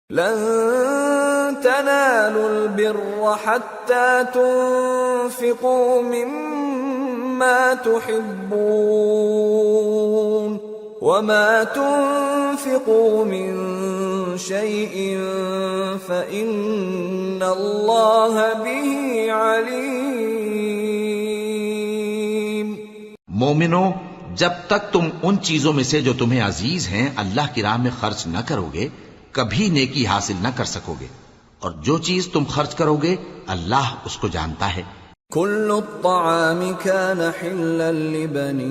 لن تنالوا البر حتى تنفقوا مما تحبون وما تنفقوا من شيء فإن الله به عليم۔ مومنو، جب تک تم ان چیزوں میں سے جو تمہیں عزیز ہیں اللہ کی راہ میں خرچ نہ کرو گے کبھی نیکی حاصل نہ کر سکو گے، اور جو چیز تم خرچ کرو گے اللہ اس کو جانتا ہے۔ كل الطعام كان حلا لبني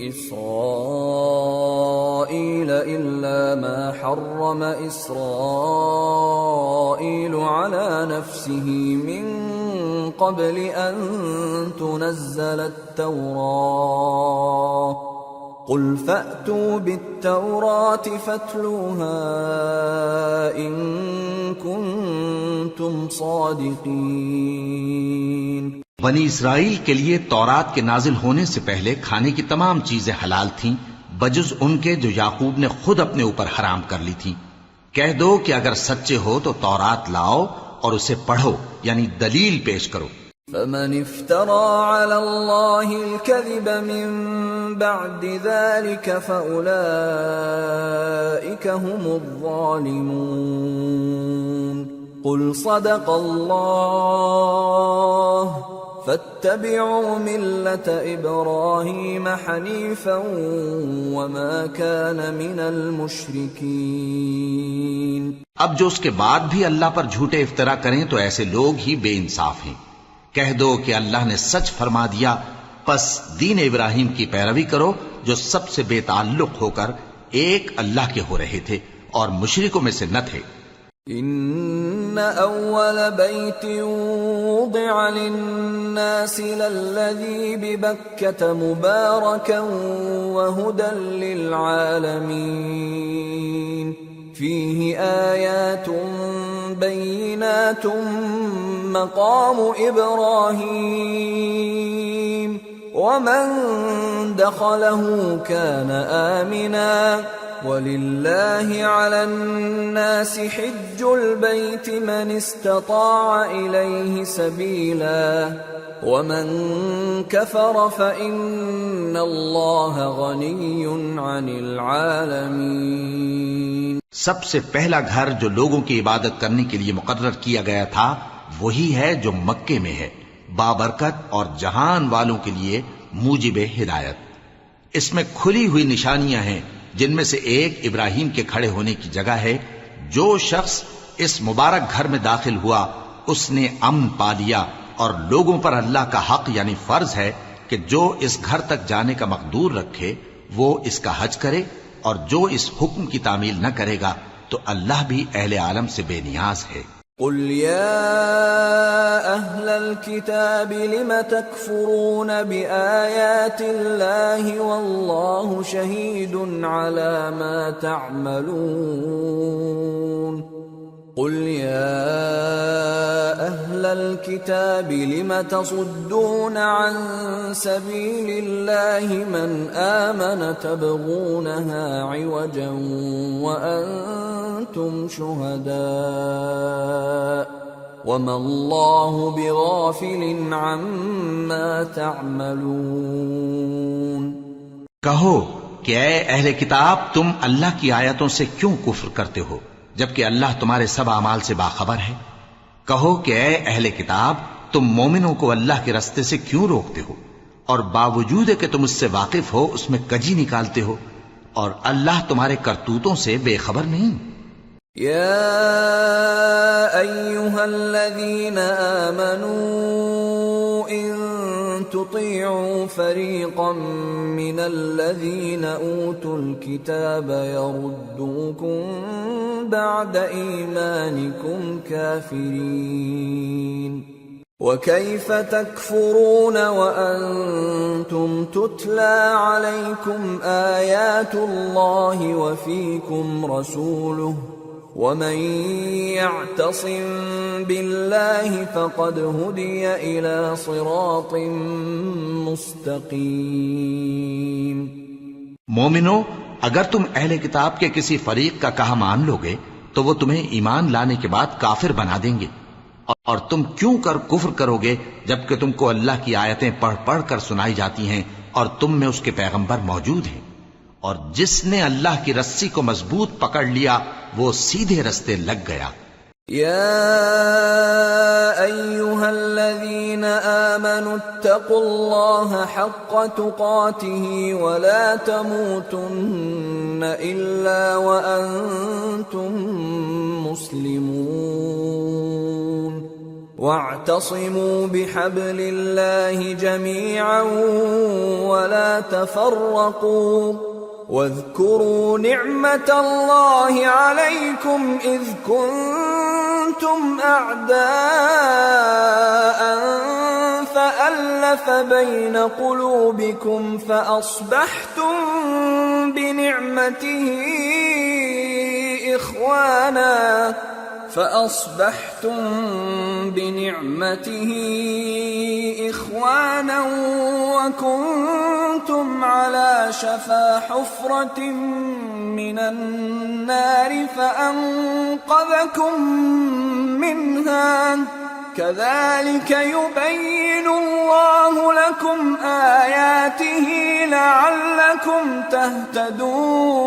إسرائيل إلا ما حرم إسرائيل على نفسه من قبل أن تنزل التوراة قل فأتوا بالتوراة فاتلوها إن كنتم صادقين۔ بنی اسرائیل کے لیے تورات کے نازل ہونے سے پہلے کھانے کی تمام چیزیں حلال تھیں بجز ان کے جو یعقوب نے خود اپنے اوپر حرام کر لی تھی۔ کہہ دو کہ اگر سچے ہو تو تورات لاؤ اور اسے پڑھو، یعنی دلیل پیش کرو۔ فمن افترى على الله الكذب من بعد ذلك فأولئك هم الظالمون۔ قل صدق الله فاتبعوا ملة إبراهيم حنيفا وما كان من المشركين۔ اب جو اس کے بعد بھی اللہ پر جھوٹے افطرا کریں تو ایسے لوگ ہی بے انصاف ہیں۔ کہہ دو کہ اللہ نے سچ فرما دیا، پس دین ابراہیم کی پیروی کرو جو سب سے بے تعلق ہو کر ایک اللہ کے ہو رہے تھے اور مشرکوں میں سے نہ تھے۔ ان اول بیت وضع للناس للذی ببکۃ مبارکا وہدی للعالمین فیہ آیات بینات مقام ابراہیم ومن دخلہ کان آمنا وَلِلَّهِ عَلَى النَّاسِ حِجُّ الْبَيْتِ مَنِ اسْتَطَاعَ إِلَيْهِ سَبِيلًا وَمَنْ كَفَرَ فَإِنَّ اللَّهَ غَنِيٌّ عَنِ الْعَالَمِينَ۔ سب سے پہلا گھر جو لوگوں کی عبادت کرنے کے لیے مقرر کیا گیا تھا وہی ہے جو مکے میں ہے، بابرکت اور جہان والوں کے لیے موجب ہدایت۔ اس میں کھلی ہوئی نشانیاں ہیں جن میں سے ایک ابراہیم کے کھڑے ہونے کی جگہ ہے۔ جو شخص اس مبارک گھر میں داخل ہوا اس نے امن پا لیا، اور لوگوں پر اللہ کا حق یعنی فرض ہے کہ جو اس گھر تک جانے کا مقدور رکھے وہ اس کا حج کرے، اور جو اس حکم کی تعمیل نہ کرے گا تو اللہ بھی اہل عالم سے بے نیاز ہے۔ قل يا أهل الكتاب لم تكفرون بآيات الله والله شهيد على ما تعملون قل يا أهل الكتاب لم تصدون عن سبيل الله من آمن تبغونها عوجا وأنتم شهداء وما الله بغافل عما تعملون۔ کہو کہ اے اہل کتاب تم اللہ کی آیتوں سے کیوں کفر کرتے ہو جبکہ اللہ تمہارے سب اعمال سے باخبر ہے۔ کہو کہ اے اہل کتاب تم مومنوں کو اللہ کے رستے سے کیوں روکتے ہو، اور باوجود کہ تم اس سے واقف ہو اس میں کجی نکالتے ہو، اور اللہ تمہارے کرتوتوں سے بے خبر نہیں۔ یا ایھا الذین آمنوا ان تطیعوا فریقا من الذین اوتوا الکتاب یردوکم بعد ایمانکم کافرین وَكَيْفَ تَكْفُرُونَ وَأَنْتُمْ تُتْلَى عَلَيْكُمْ آيَاتُ اللَّهِ وَفِيكُمْ رَسُولُهُ وَمَنْ يَعْتَصِمْ بِاللَّهِ فَقَدْ هُدِيَ إِلَى صِرَاطٍ مُسْتَقِيمٍ۔ مومنو، اگر تم اہل کتاب کے کسی فریق کا کہا مان لو گے تو وہ تمہیں ایمان لانے کے بعد کافر بنا دیں گے، اور تم کیوں کر کفر کرو گے جبکہ تم کو اللہ کی آیتیں پڑھ پڑھ کر سنائی جاتی ہیں اور تم میں اس کے پیغمبر موجود ہیں؟ اور جس نے اللہ کی رسی کو مضبوط پکڑ لیا وہ سیدھے رستے لگ گیا۔ يا أيها الذين آمنوا اتقوا الله حق تقاته ولا تموتن إلا وأنتم مسلمون واعتصموا بحبل الله جميعا ولا تفرقوا واذكروا نعمة الله عليكم إذ كنتم أعداء فألف بين قلوبكم فأصبحتم بنعمته إخوانا وكنتم على شفا حفرة من النار فأنقذكم منها كذلك يبين الله لكم آياته لعلكم تهتدون۔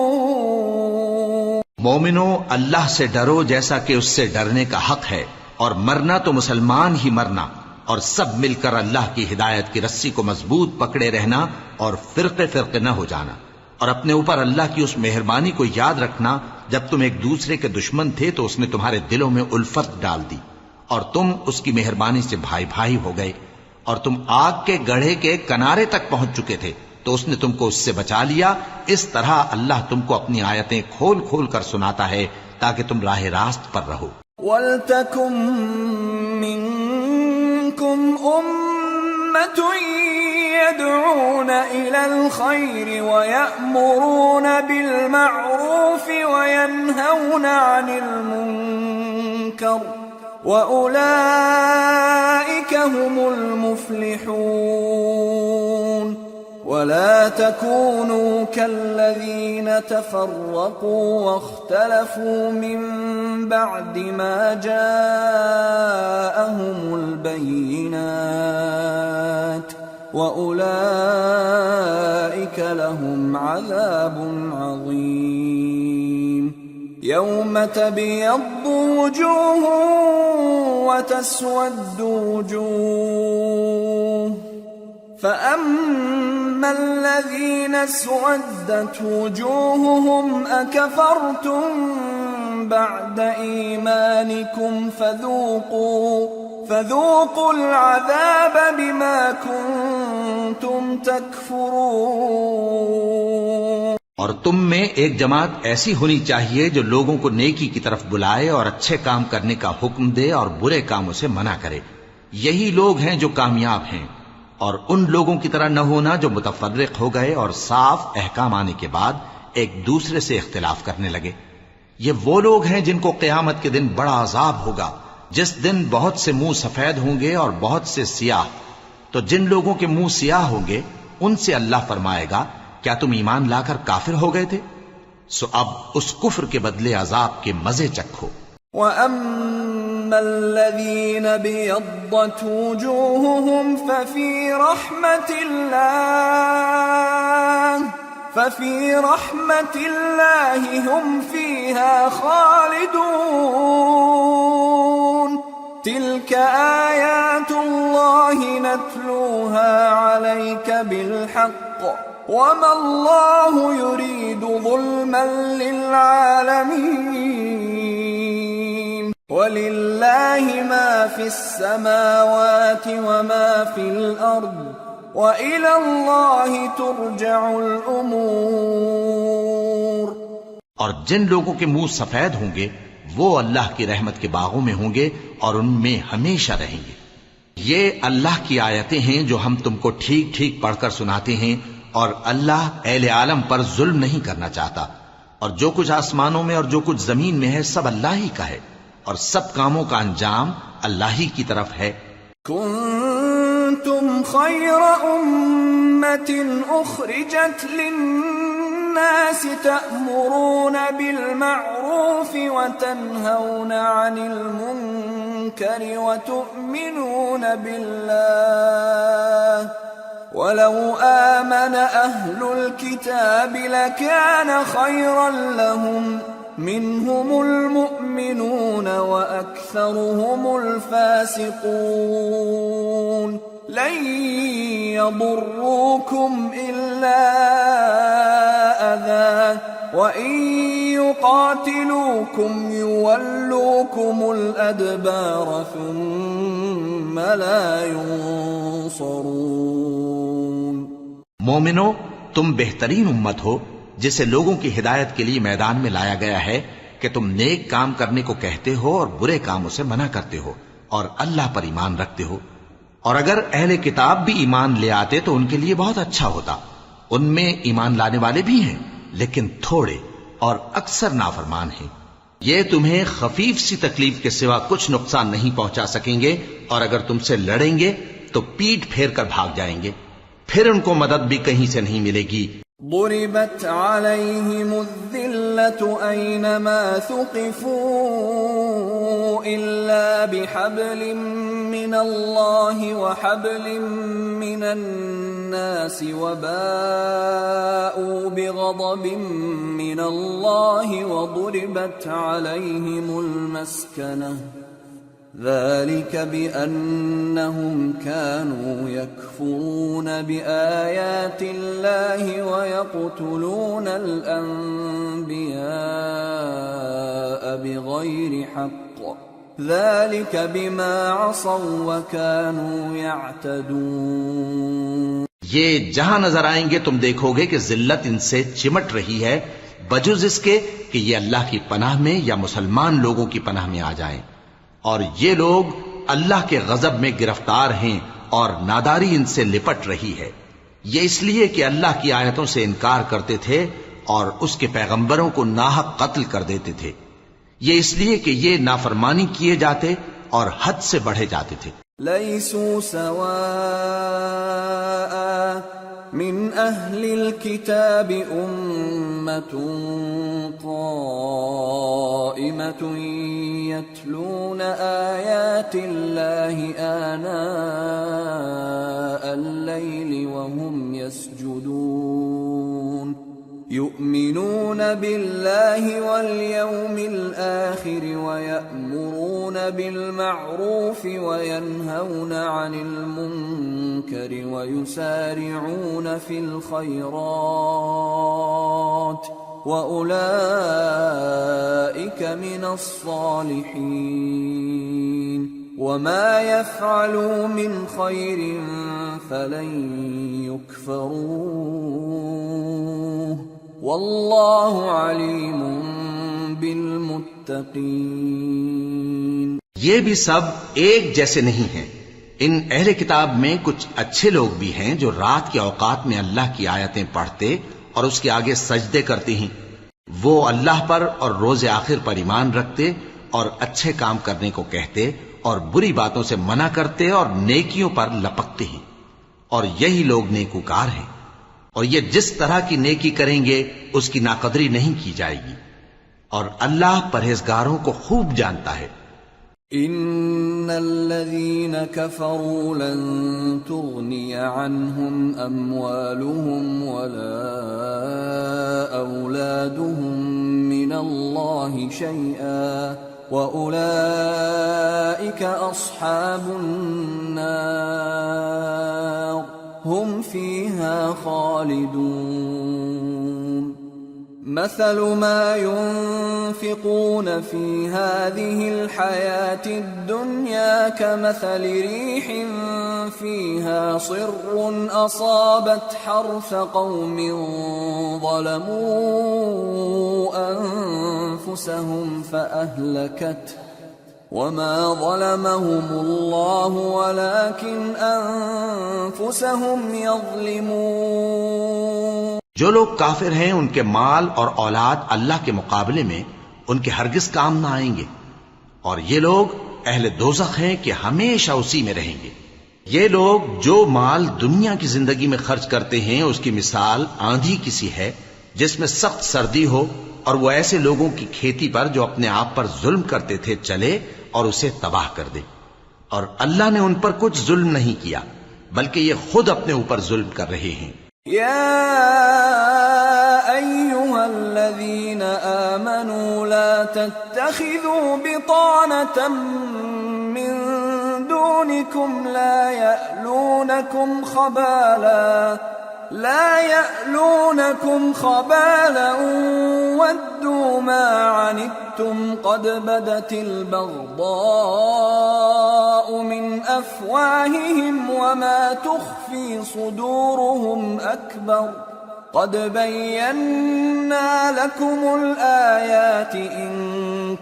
مومنو، اللہ سے ڈرو جیسا کہ اس سے ڈرنے کا حق ہے، اور مرنا تو مسلمان ہی مرنا، اور سب مل کر اللہ کی ہدایت کی رسی کو مضبوط پکڑے رہنا اور فرقے فرقے نہ ہو جانا، اور اپنے اوپر اللہ کی اس مہربانی کو یاد رکھنا جب تم ایک دوسرے کے دشمن تھے تو اس نے تمہارے دلوں میں الفت ڈال دی اور تم اس کی مہربانی سے بھائی بھائی ہو گئے، اور تم آگ کے گڑھے کے کنارے تک پہنچ چکے تھے تو اس نے تم کو اس سے بچا لیا۔ اس طرح اللہ تم کو اپنی آیتیں کھول کھول کر سناتا ہے تاکہ تم راہ راست پر رہو۔ وَلْتَكُن مِّنكُمْ أُمَّةٌ يَدْعُونَ إِلَى الْخَيْرِ وَيَأْمُرُونَ بِالْمَعْرُوفِ وَيَنْهَوْنَ عَنِ الْمُنكَرِ وَأُولَئِكَ هُمُ الْمُفْلِحُونَ۔ ولا تكونوا كالذين تفرقوا واختلفوا من بعد ما جاءهم البينات وأولئك لهم عذاب عظيم۔ يوم تبيض وجوه وتسود وجوه فأما الذين اسودت وجوههم أكفرتم بعد إيمانكم فذوقوا العذاب بما كنتم تكفرون۔ اور تم میں ایک جماعت ایسی ہونی چاہیے جو لوگوں کو نیکی کی طرف بلائے اور اچھے کام کرنے کا حکم دے اور برے کاموں سے منع کرے، یہی لوگ ہیں جو کامیاب ہیں۔ اور ان لوگوں کی طرح نہ ہونا جو متفرق ہو گئے اور صاف احکام آنے کے بعد ایک دوسرے سے اختلاف کرنے لگے۔ یہ وہ لوگ ہیں جن کو قیامت کے دن بڑا عذاب ہوگا، جس دن بہت سے منہ سفید ہوں گے اور بہت سے سیاہ۔ تو جن لوگوں کے منہ سیاہ ہوں گے ان سے اللہ فرمائے گا، کیا تم ایمان لا کر کافر ہو گئے تھے؟ سو اب اس کفر کے بدلے عذاب کے مزے چکھو۔ وَأَمَّا الَّذِينَ بِيَضَّتْ وُجُوهُهُمْ فَفِي رَحْمَةِ اللَّهِ هُمْ فِيهَا خَالِدُونَ۔ تِلْكَ آيَاتُ اللَّهِ نَتْلُوهَا عَلَيْكَ بِالْحَقِّ وَمَا اللَّهُ يُرِيدُ ظُلْمًا لِّلْعَالَمِينَ۔ وَلِلَّهِ مَا فِي السَّمَاوَاتِ وَمَا فِي الْأَرْضِ وَإِلَى اللَّهِ تُرْجَعُ الْأُمُورُ۔ اور جن لوگوں کے منہ سفید ہوں گے وہ اللہ کی رحمت کے باغوں میں ہوں گے اور ان میں ہمیشہ رہیں گے۔ یہ اللہ کی آیتیں ہیں جو ہم تم کو ٹھیک ٹھیک پڑھ کر سناتے ہیں، اور اللہ اہل عالم پر ظلم نہیں کرنا چاہتا، اور جو کچھ آسمانوں میں اور جو کچھ زمین میں ہے سب اللہ ہی کا ہے، اور سب کاموں کا انجام اللہ ہی کی طرف ہے۔ کنتم خیر امت اخرجت للناس الناس تأمرون بالمعروف وتنهون عن المنكر وتؤمنون بالله ولو آمن أهل الكتاب لكان خيرا لهم منهم المؤمنون وأكثرهم الفاسقون لن يضروكم إلا أذى وإن يقاتلوكم يولوكم الأدبار ثم لا ينصرون. مومنو، تم بہترین امت ہو جسے لوگوں کی ہدایت کے لیے میدان میں لایا گیا ہے کہ تم نیک کام کرنے کو کہتے ہو اور برے کاموں سے منع کرتے ہو اور اللہ پر ایمان رکھتے ہو. اور اگر اہل کتاب بھی ایمان لے آتے تو ان کے لیے بہت اچھا ہوتا. ان میں ایمان لانے والے بھی ہیں لیکن تھوڑے اور اکثر نافرمان ہیں. یہ تمہیں خفیف سی تکلیف کے سوا کچھ نقصان نہیں پہنچا سکیں گے، اور اگر تم سے لڑیں گے تو پیٹ پھیر کر بھاگ جائیں گے، پھر ان کو مدد بھی کہیں سے نہیں ملے گی. ضربت عليهم الذلة أينما ثقفوا إلا بحبل من الله وحبل من الناس وباءوا بغضب من الله وضربت عليهم المسكنة ذلك بأنهم كانوا يكفرون بآيات الله ويقتلون الأنبياء بغير حق ذلك بما عصوا وكانوا يعتدون. یہ جہاں نظر آئیں گے تم دیکھو گے کہ ذلت ان سے چمٹ رہی ہے بجز اس کے کہ یہ اللہ کی پناہ میں یا مسلمان لوگوں کی پناہ میں آ جائیں. اور یہ لوگ اللہ کے غضب میں گرفتار ہیں اور ناداری ان سے لپٹ رہی ہے. یہ اس لیے کہ اللہ کی آیتوں سے انکار کرتے تھے اور اس کے پیغمبروں کو ناحق قتل کر دیتے تھے. یہ اس لیے کہ یہ نافرمانی کیے جاتے اور حد سے بڑھے جاتے تھے. لیسوا سواء من اہل الكتاب امة قائمة يتلون آیات اللہ آناء الليل وهم يسجدون يؤمنون بالله واليوم الآخر ويأمرون بالمعروف وينهون عن المنكر ويسارعون في الخيرات وأولئك من الصالحين وما يفعلوا من خير فلن يكفروه واللہ علیم بالمتقین. یہ بھی سب ایک جیسے نہیں ہیں. ان اہل کتاب میں کچھ اچھے لوگ بھی ہیں جو رات کے اوقات میں اللہ کی آیتیں پڑھتے اور اس کے آگے سجدے کرتے ہیں. وہ اللہ پر اور روز آخر پر ایمان رکھتے اور اچھے کام کرنے کو کہتے اور بری باتوں سے منع کرتے اور نیکیوں پر لپکتے ہیں، اور یہی لوگ نیکوکار ہیں. اور یہ جس طرح کی نیکی کریں گے اس کی ناقدری نہیں کی جائے گی، اور اللہ پرہیزگاروں کو خوب جانتا ہے. ان الذين كفروا لن تغني عنهم اموالهم ولا اولادهم من الله شيئا واولئك اصحاب النار هم فيها خالدون. مثل ما ينفقون في هذه الحياة الدنيا كمثل ريح فيها صر أصابت حرث قوم ظلموا أنفسهم فأهلكته وما ظلمهم الله ولكن أنفسهم يظلمون. جو لوگ کافر ہیں ان کے مال اور اولاد اللہ کے مقابلے میں ان کے ہرگز کام نہ آئیں گے، اور یہ لوگ اہل دوزخ ہیں کہ ہمیشہ اسی میں رہیں گے. یہ لوگ جو مال دنیا کی زندگی میں خرچ کرتے ہیں اس کی مثال آندھی کی سی ہے جس میں سخت سردی ہو، اور وہ ایسے لوگوں کی کھیتی پر جو اپنے آپ پر ظلم کرتے تھے چلے اور اسے تباہ کر دے۔ اور اللہ نے ان پر کچھ ظلم نہیں کیا، بلکہ یہ خود اپنے اوپر ظلم کر رہے ہیں۔ يا أيها الذين آمنوا لا تتخذوا بطانة من دونكم لا يألونكم خبالا ودوا ما عنتم قد بدت البغضاء من أفواههم وما تخفي صدورهم أكبر قد بينا لكم الآيات إن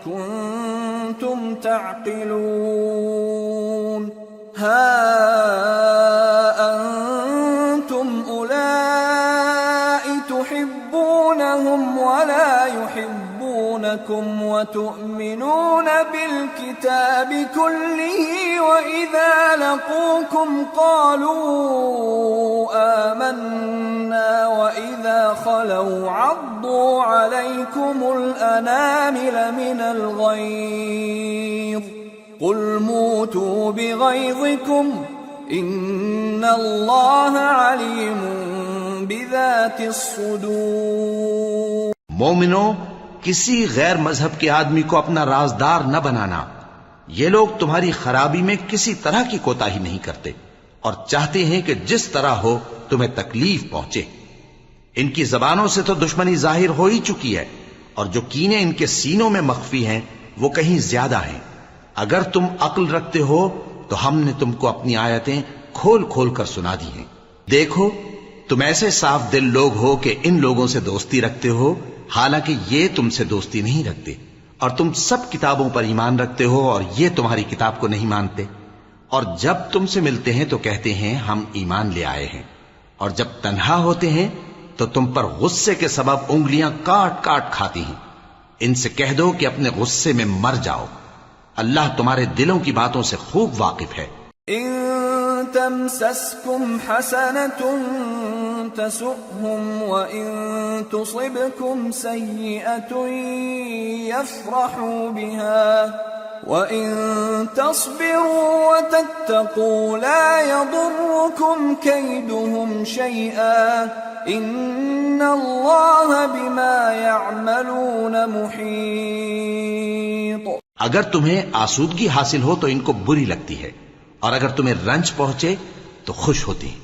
كنتم تعقلون ها أنتم أولئك تحبونهم ولا يحبونكم وتؤمنون بالكتاب كله وإذا لقوكم قالوا آمنا وإذا خلوا عضوا عليكم الأنامل من الغيظ قل موتوا بغيظكم إن الله عليم بذات الصدور۔ مومنو، کسی غیر مذہب کے آدمی کو اپنا رازدار نہ بنانا۔ یہ لوگ تمہاری خرابی میں کسی طرح کی کوتاہی نہیں کرتے اور چاہتے ہیں کہ جس طرح ہو تمہیں تکلیف پہنچے۔ ان کی زبانوں سے تو دشمنی ظاہر ہو ہی چکی ہے، اور جو کینے ان کے سینوں میں مخفی ہیں وہ کہیں زیادہ ہیں۔ اگر تم عقل رکھتے ہو تو ہم نے تم کو اپنی آیتیں کھول کھول کر سنا دی ہیں۔ دیکھو، تم ایسے صاف دل لوگ ہو کہ ان لوگوں سے دوستی رکھتے ہو، حالانکہ یہ تم سے دوستی نہیں رکھتے، اور تم سب کتابوں پر ایمان رکھتے ہو اور یہ تمہاری کتاب کو نہیں مانتے، اور جب تم سے ملتے ہیں تو کہتے ہیں ہم ایمان لے آئے ہیں، اور جب تنہا ہوتے ہیں تو تم پر غصے کے سبب انگلیاں کاٹ کاٹ کھاتی ہیں۔ ان سے کہہ دو کہ اپنے غصے میں مر جاؤ، اللہ تمہارے دلوں کی باتوں سے خوب واقف ہے۔ إن تمسسكم حسنة تسؤهم وإن تصبكم سيئة يفرحوا بها وإن تصبروا وتتقوا لا يضركم كيدهم شيئا إن الله بما يعملون محيط۔ اگر تمہیں آسودگی حاصل ہو تو ان کو بری لگتی ہے، اور اگر تمہیں رنج پہنچے تو خوش ہوتی ہیں،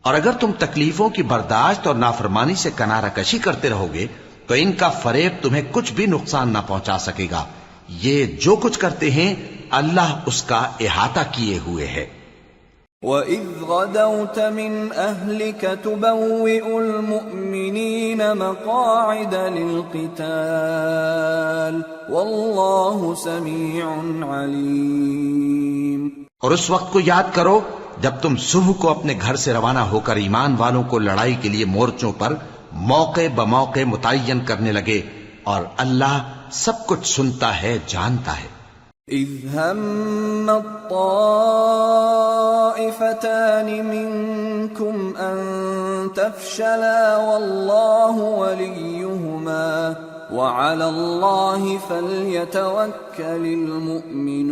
اور اگر تم تکلیفوں کی برداشت اور نافرمانی سے کنارہ کشی کرتے رہو گے تو ان کا فریب تمہیں کچھ بھی نقصان نہ پہنچا سکے گا۔ یہ جو کچھ کرتے ہیں اللہ اس کا احاطہ کیے ہوئے ہے۔ وَإِذْ غَدَوْتَ مِنْ أَهْلِكَ تُبَوِّئُ الْمُؤْمِنِينَ مَقَاعِدَ لِلْقِتَالِ وَاللَّهُ سَمِيعٌ عَلِيمٌ۔ اور اس وقت کو یاد کرو جب تم صبح کو اپنے گھر سے روانہ ہو کر ایمان والوں کو لڑائی کے لیے مورچوں پر موقع بموقع متعین کرنے لگے، اور اللہ سب کچھ سنتا ہے، جانتا ہے۔ إِذْ هَمَّ الطَّائِفَتَانِ مِنْكُمْ أَنْ تَفْشَلَا وَاللَّهُ وَلِيُّهُمَا وَعَلَى اللَّهِ فَلْيَتَوَكَّلِ الْمُؤْمِنُونَ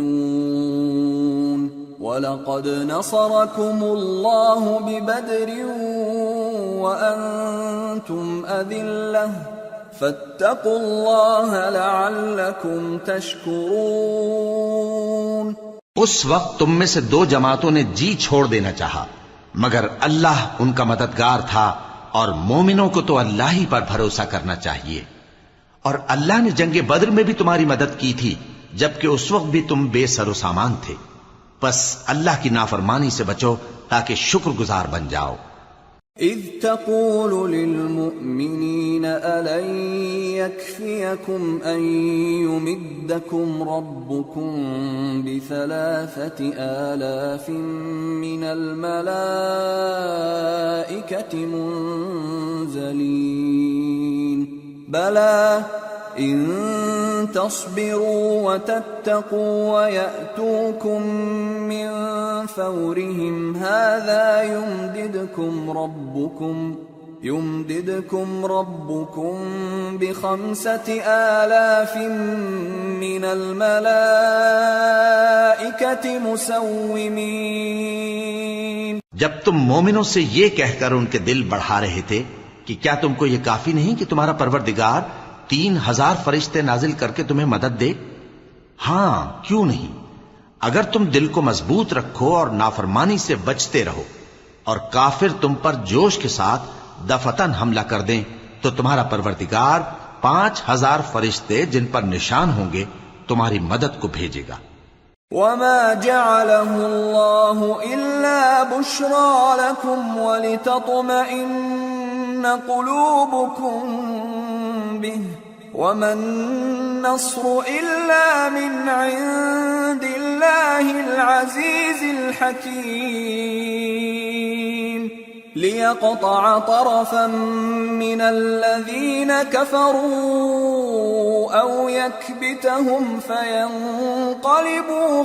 وَلَقَدْ نَصَرَكُمُ اللَّهُ بِبَدْرٍ وَأَنْتُمْ أَذِلَّةٌ فَاتَّقُوا اللَّهَ لَعَلَّكُمْ تَشْكُرُونَ۔ اس وقت تم میں سے دو جماعتوں نے جی چھوڑ دینا چاہا، مگر اللہ ان کا مددگار تھا، اور مومنوں کو تو اللہ ہی پر بھروسہ کرنا چاہیے۔ اور اللہ نے جنگ بدر میں بھی تمہاری مدد کی تھی، جبکہ اس وقت بھی تم بے سر و سامان تھے۔ بس اللہ کی نافرمانی سے بچو تاکہ شکر گزار بن جاؤ۔ إِذْ تَقُولُ لِلْمُؤْمِنِينَ أَلَنْ يَكْفِيَكُمْ أَنْ يُمِدَّكُمْ رَبُّكُمْ ب3,000 مِّنَ الْمَلَائِكَةِ مُنْزَلِينَ بَلَى إِن تَصْبِرُوا وَتَتَّقُوا وَيَأْتُوكُم مِّن فَوْرِهِمْ هَٰذَا يُمْدِدْكُمْ رَبُّكُمْ يمددكم ربكم ب5,000 من الملائكة مسومين۔ جب تم مومنوں سے یہ کہہ کر ان کے دل بڑھا رہے تھے کہ کیا تم کو یہ کافی نہیں کہ تمہارا پروردگار 3,000 فرشتے نازل کر کے تمہیں مدد دے؟ ہاں، کیوں نہیں؟ اگر تم دل کو مضبوط رکھو اور نافرمانی سے بچتے رہو اور کافر تم پر جوش کے ساتھ دفتن حملہ کر دیں تو تمہارا پروردگار 5,000 فرشتے جن پر نشان ہوں گے تمہاری مدد کو بھیجے گا۔ وما جعله الله إلا بشرى لكم ولتطمئن قلوبكم به وما النصر إلا من عند الله العزيز الحكيم ليقطع طرفا من الذين كفروا أو يكبتهم فينقلبوا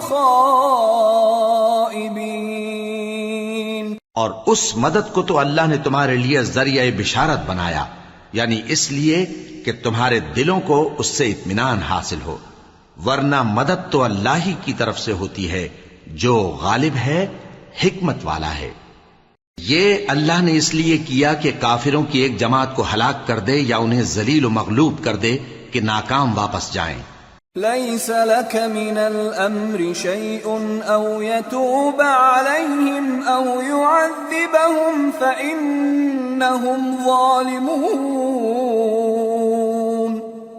خائبين۔ اور اس مدد کو تو اللہ نے تمہارے لیے ذریعہ بشارت بنایا، یعنی اس لیے کہ تمہارے دلوں کو اس سے اطمینان حاصل ہو، ورنہ مدد تو اللہ ہی کی طرف سے ہوتی ہے جو غالب ہے، حکمت والا ہے۔ یہ اللہ نے اس لیے کیا کہ کافروں کی ایک جماعت کو ہلاک کر دے یا انہیں ذلیل و مغلوب کر دے کہ ناکام واپس جائیں۔ ليس لك من الأمر شيء أو يتوب عليهم أو يعذبهم فإنهم ظالمون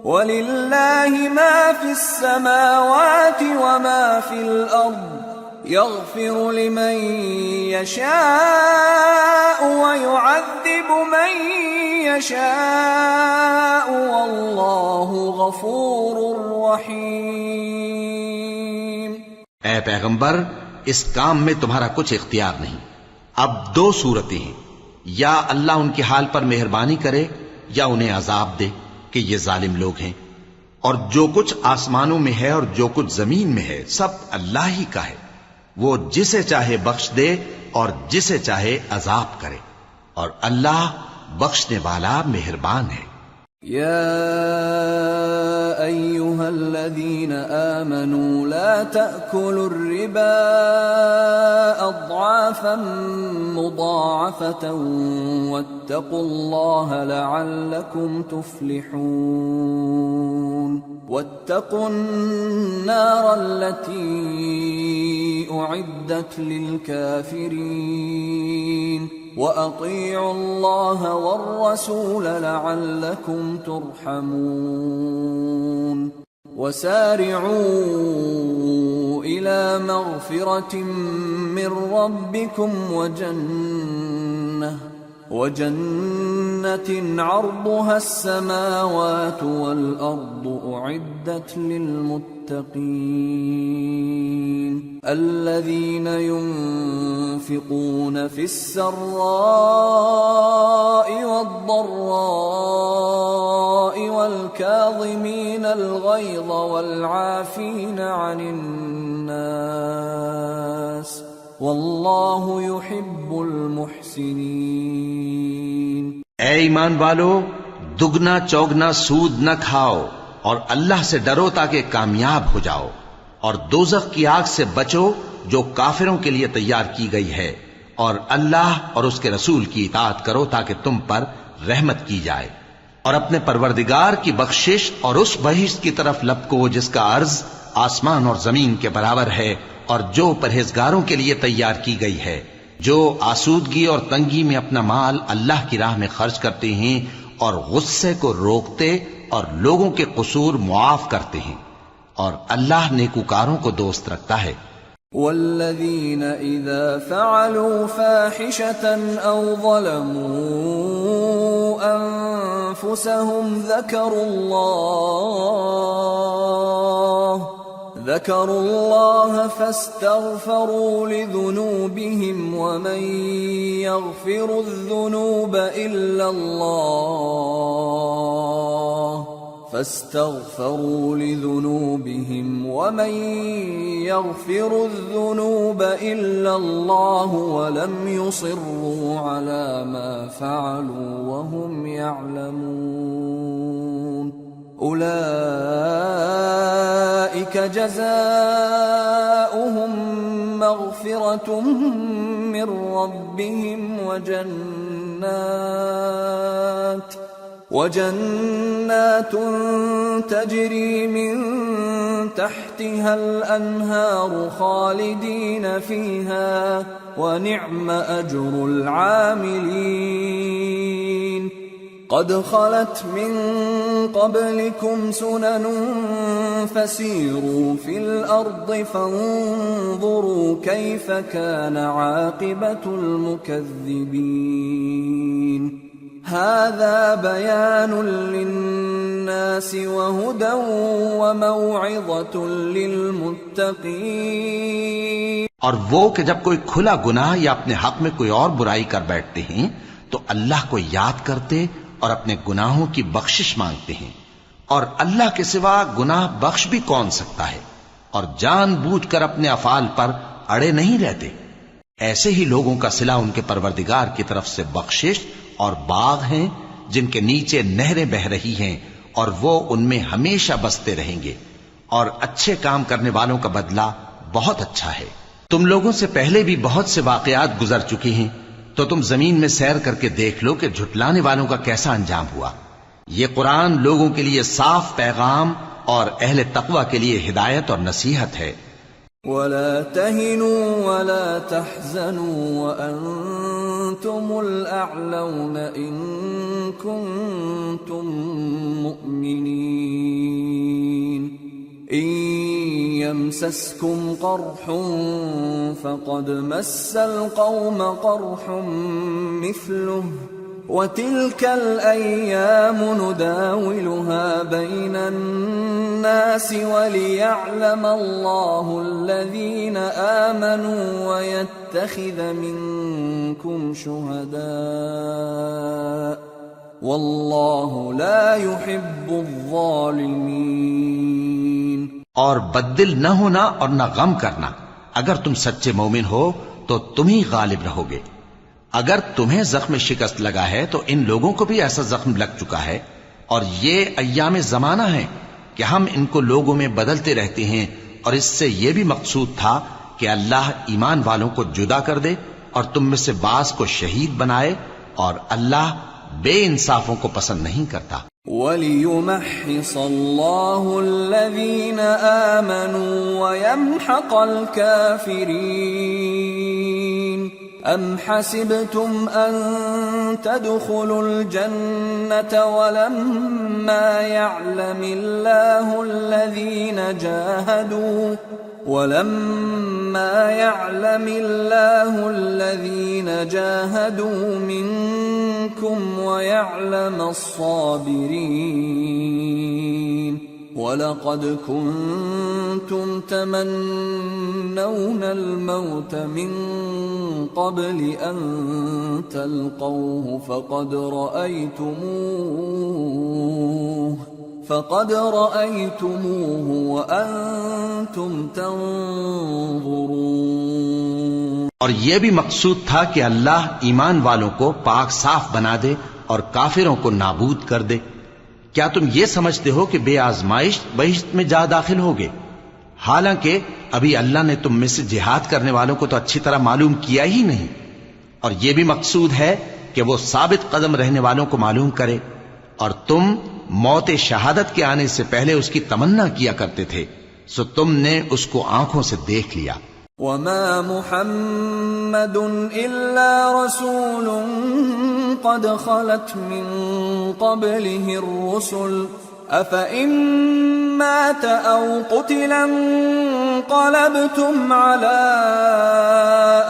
ولله ما في السماوات وما في الأرض يغفر لمن يشاء ويعذب من يشاء والله غفور رحيم۔ اے پیغمبر، اس کام میں تمہارا کچھ اختیار نہیں۔ اب 2 صورتیں ہیں، یا اللہ ان کے حال پر مہربانی کرے یا انہیں عذاب دے کہ یہ ظالم لوگ ہیں، اور جو کچھ آسمانوں میں ہے اور جو کچھ زمین میں ہے سب اللہ ہی کا ہے، وہ جسے چاہے بخش دے اور جسے چاہے عذاب کرے، اور اللہ بخشنے والا مہربان ہے۔ يا أيها الذين آمنوا لا تأكلوا الربا أضعافا مضاعفة واتقوا الله لعلكم تفلحون واتقوا النار التي أعدت للكافرين وأطيعوا الله والرسول لعلكم ترحمون وسارعوا إلى مغفرة من ربكم وجنة عرضها السماوات والأرض أعدت للمتقين الذين ينفقون في السراء والضراء والكاظمين الغيظ والعافين عن الناس واللہ يحب المحسنین۔ اے ایمان والو، دگنا چوگنا سود نہ کھاؤ اور اللہ سے ڈرو تاکہ کامیاب ہو جاؤ، اور دوزخ کی آگ سے بچو جو کافروں کے لیے تیار کی گئی ہے، اور اللہ اور اس کے رسول کی اطاعت کرو تاکہ تم پر رحمت کی جائے، اور اپنے پروردگار کی بخشش اور اس بہشت کی طرف لپکو جس کا عرض آسمان اور زمین کے برابر ہے، اور جو پرہیزگاروں کے لیے تیار کی گئی ہے، جو آسودگی اور تنگی میں اپنا مال اللہ کی راہ میں خرچ کرتے ہیں اور غصے کو روکتے اور لوگوں کے قصور معاف کرتے ہیں، اور اللہ نیکوکاروں کو دوست رکھتا ہے۔ والذین اذا فعلوا فاحشة او ظلموا انفسهم ذكروا الله فاستغفروا لذنوبهم ومن يغفر الذنوب إلا الله فاستغفروا لذنوبهم ومن يغفر الذنوب إلا الله ولم يصروا على ما فعلوا وهم يعلمون أولئك جزاؤهم مغفرة من ربهم وجنات تجري من تحتها الأنهار خالدين فيها ونعم أجر العاملين قد خلت من قبلكم سنن فسيروا في الأرض فانظروا كيف كان عاقبة المكذبين هذا بيان للناس وهدى وموعظة للمتقين. اور وہ کہ جب کوئی کھلا گناہ یا اپنے حق میں کوئی اور برائی کر بیٹھتے ہیں تو اللہ کو یاد کرتے اور اپنے گناہوں کی بخشش مانگتے ہیں، اور اللہ کے سوا گناہ بخش بھی کون سکتا ہے، اور جان بوجھ کر اپنے افعال پر اڑے نہیں رہتے. ایسے ہی لوگوں کا صلہ ان کے پروردگار کی طرف سے بخشش اور باغ ہیں جن کے نیچے نہریں بہ رہی ہیں اور وہ ان میں ہمیشہ بستے رہیں گے، اور اچھے کام کرنے والوں کا بدلہ بہت اچھا ہے. تم لوگوں سے پہلے بھی بہت سے واقعات گزر چکے ہیں، تو تم زمین میں سیر کر کے دیکھ لو کہ جھٹلانے والوں کا کیسا انجام ہوا. یہ قرآن لوگوں کے لیے صاف پیغام اور اہل تقوی کے لیے ہدایت اور نصیحت ہے. وَلَا تَهِنُوا وَلَا تَحْزَنُوا وَأَنْتُمُ الْأَعْلَوْنَ إِن كُنتُم مُّؤْمِنِينَ إِن يَمْسَسْكُمْ قَرْحٌ فَقَدْ مَسَّ الْقَوْمَ قَرْحٌ مِثْلُهُ وَتِلْكَ الْأَيَّامُ نُدَاوِلُهَا بَيْنَ النَّاسِ وَلِيَعْلَمَ اللَّهُ الَّذِينَ آمَنُوا وَيَتَّخِذَ مِنكُمْ شُهَدَاءَ وَاللَّهُ لَا يُحِبُّ الظَّالِمِينَ. اور بددل نہ ہونا اور نہ غم کرنا. اگر تم سچے مومن ہو تو تم ہی غالب رہو گے. اگر تمہیں زخم شکست لگا ہے تو ان لوگوں کو بھی ایسا زخم لگ چکا ہے، اور یہ ایام زمانہ ہیں کہ ہم ان کو لوگوں میں بدلتے رہتے ہیں. اور اس سے یہ بھی مقصود تھا کہ اللہ ایمان والوں کو جدا کر دے اور تم میں سے بعض کو شہید بنائے، اور اللہ بے انصافوں کو پسند نہیں کرتا. وَلِيُمَحِّصَ اللَّهُ الَّذِينَ آمَنُوا وَيَمْحَقَ الْكَافِرِينَ. أَمْ حَسِبْتُمْ أَن تَدْخُلُوا الْجَنَّةَ وَلَمَّا يَعْلَمِ اللَّهُ الَّذِينَ جَاهَدُوا مِنكُمْ وَيَعْلَمَ الصَّابِرِينَ. وَلَقَدْ كُنتُمْ تَمَنَّوْنَ الْمَوْتَ مِنْ قَبْلِ أَنْ تَلْقَوْهُ فَقَدْ رَأَيْتُمُوهُ وَأَنْتُمْ تَنْظُرُونَ. اور یہ بھی مقصود تھا کہ اللہ ایمان والوں کو پاک صاف بنا دے اور کافروں کو نابود کر دے. کیا تم یہ سمجھتے ہو کہ بے آزمائش بہشت میں جا داخل ہوگے؟ حالانکہ ابھی اللہ نے تم میں سے جہاد کرنے والوں کو تو اچھی طرح معلوم کیا ہی نہیں. اور یہ بھی مقصود ہے کہ وہ ثابت قدم رہنے والوں کو معلوم کرے. اور تم موت شہادت کے آنے سے پہلے اس کی تمنا کیا کرتے تھے، سو تم نے اس کو آنکھوں سے دیکھ لیا. وَمَا مُحَمَّدٌ إِلَّا رَسُولٌ قَدْ خَلَتْ مِن قَبْلِهِ الرُّسُلُ أَفَإِن مَّاتَ أَوْ قُتِلَ انقَلَبْتُمْ عَلَىٰ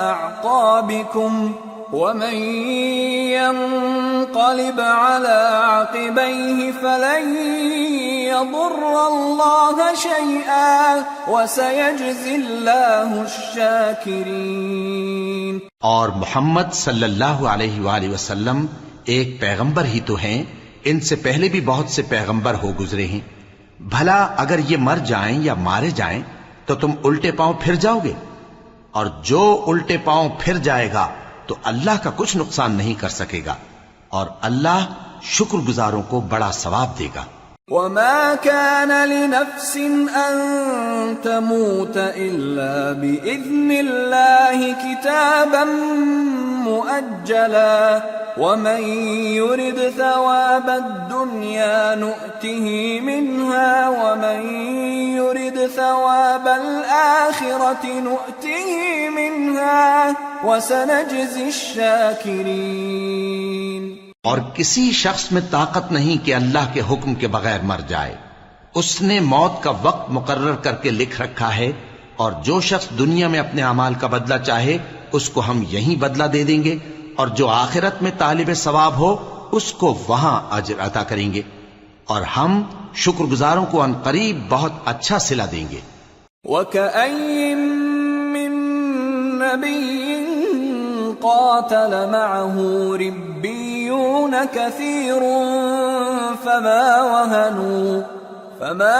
أَعْقَابِكُمْ وَمَن يَنقَلِبْ عَلَىٰ عَقِبَيْهِ فَلَن يَضُرَّ اللَّهَ شَيْئًا وَسَيَجْزِي اللَّهُ الشَّاكِرِينَ. اور محمد صلی اللہ علیہ وآلہ وسلم ایک پیغمبر ہی تو ہیں ان سے پہلے بھی بہت سے پیغمبر ہو گزرے ہیں، بھلا اگر یہ مر جائیں یا مارے جائیں تو تم الٹے پاؤں پھر جاؤ گے؟ اور جو الٹے پاؤں پھر جائے گا تو اللہ کا کچھ نقصان نہیں کر سکے گا، اور اللہ شکر گزاروں کو بڑا ثواب دے گا۔ وما كان لنفس أن تموت إلا بإذن الله كتابا مؤجلا ومن يرد ثواب الدنيا نؤته منها ومن يرد ثواب الآخرة نؤته منها وسنجزي الشاكرين۔ اور کسی شخص میں طاقت نہیں کہ اللہ کے حکم کے بغیر مر جائے، اس نے موت کا وقت مقرر کر کے لکھ رکھا ہے، اور جو شخص دنیا میں اپنے اعمال کا بدلہ چاہے اس کو ہم یہیں بدلہ دے دیں گے، اور جو آخرت میں طالب ثواب ہو اس کو وہاں اجر عطا کریں گے، اور ہم شکر گزاروں کو ان قریب بہت اچھا صلہ دیں گے۔ وَكَأَيٍّ مِّن نَّبِيٍّ قاتل معه ربيون كثير فما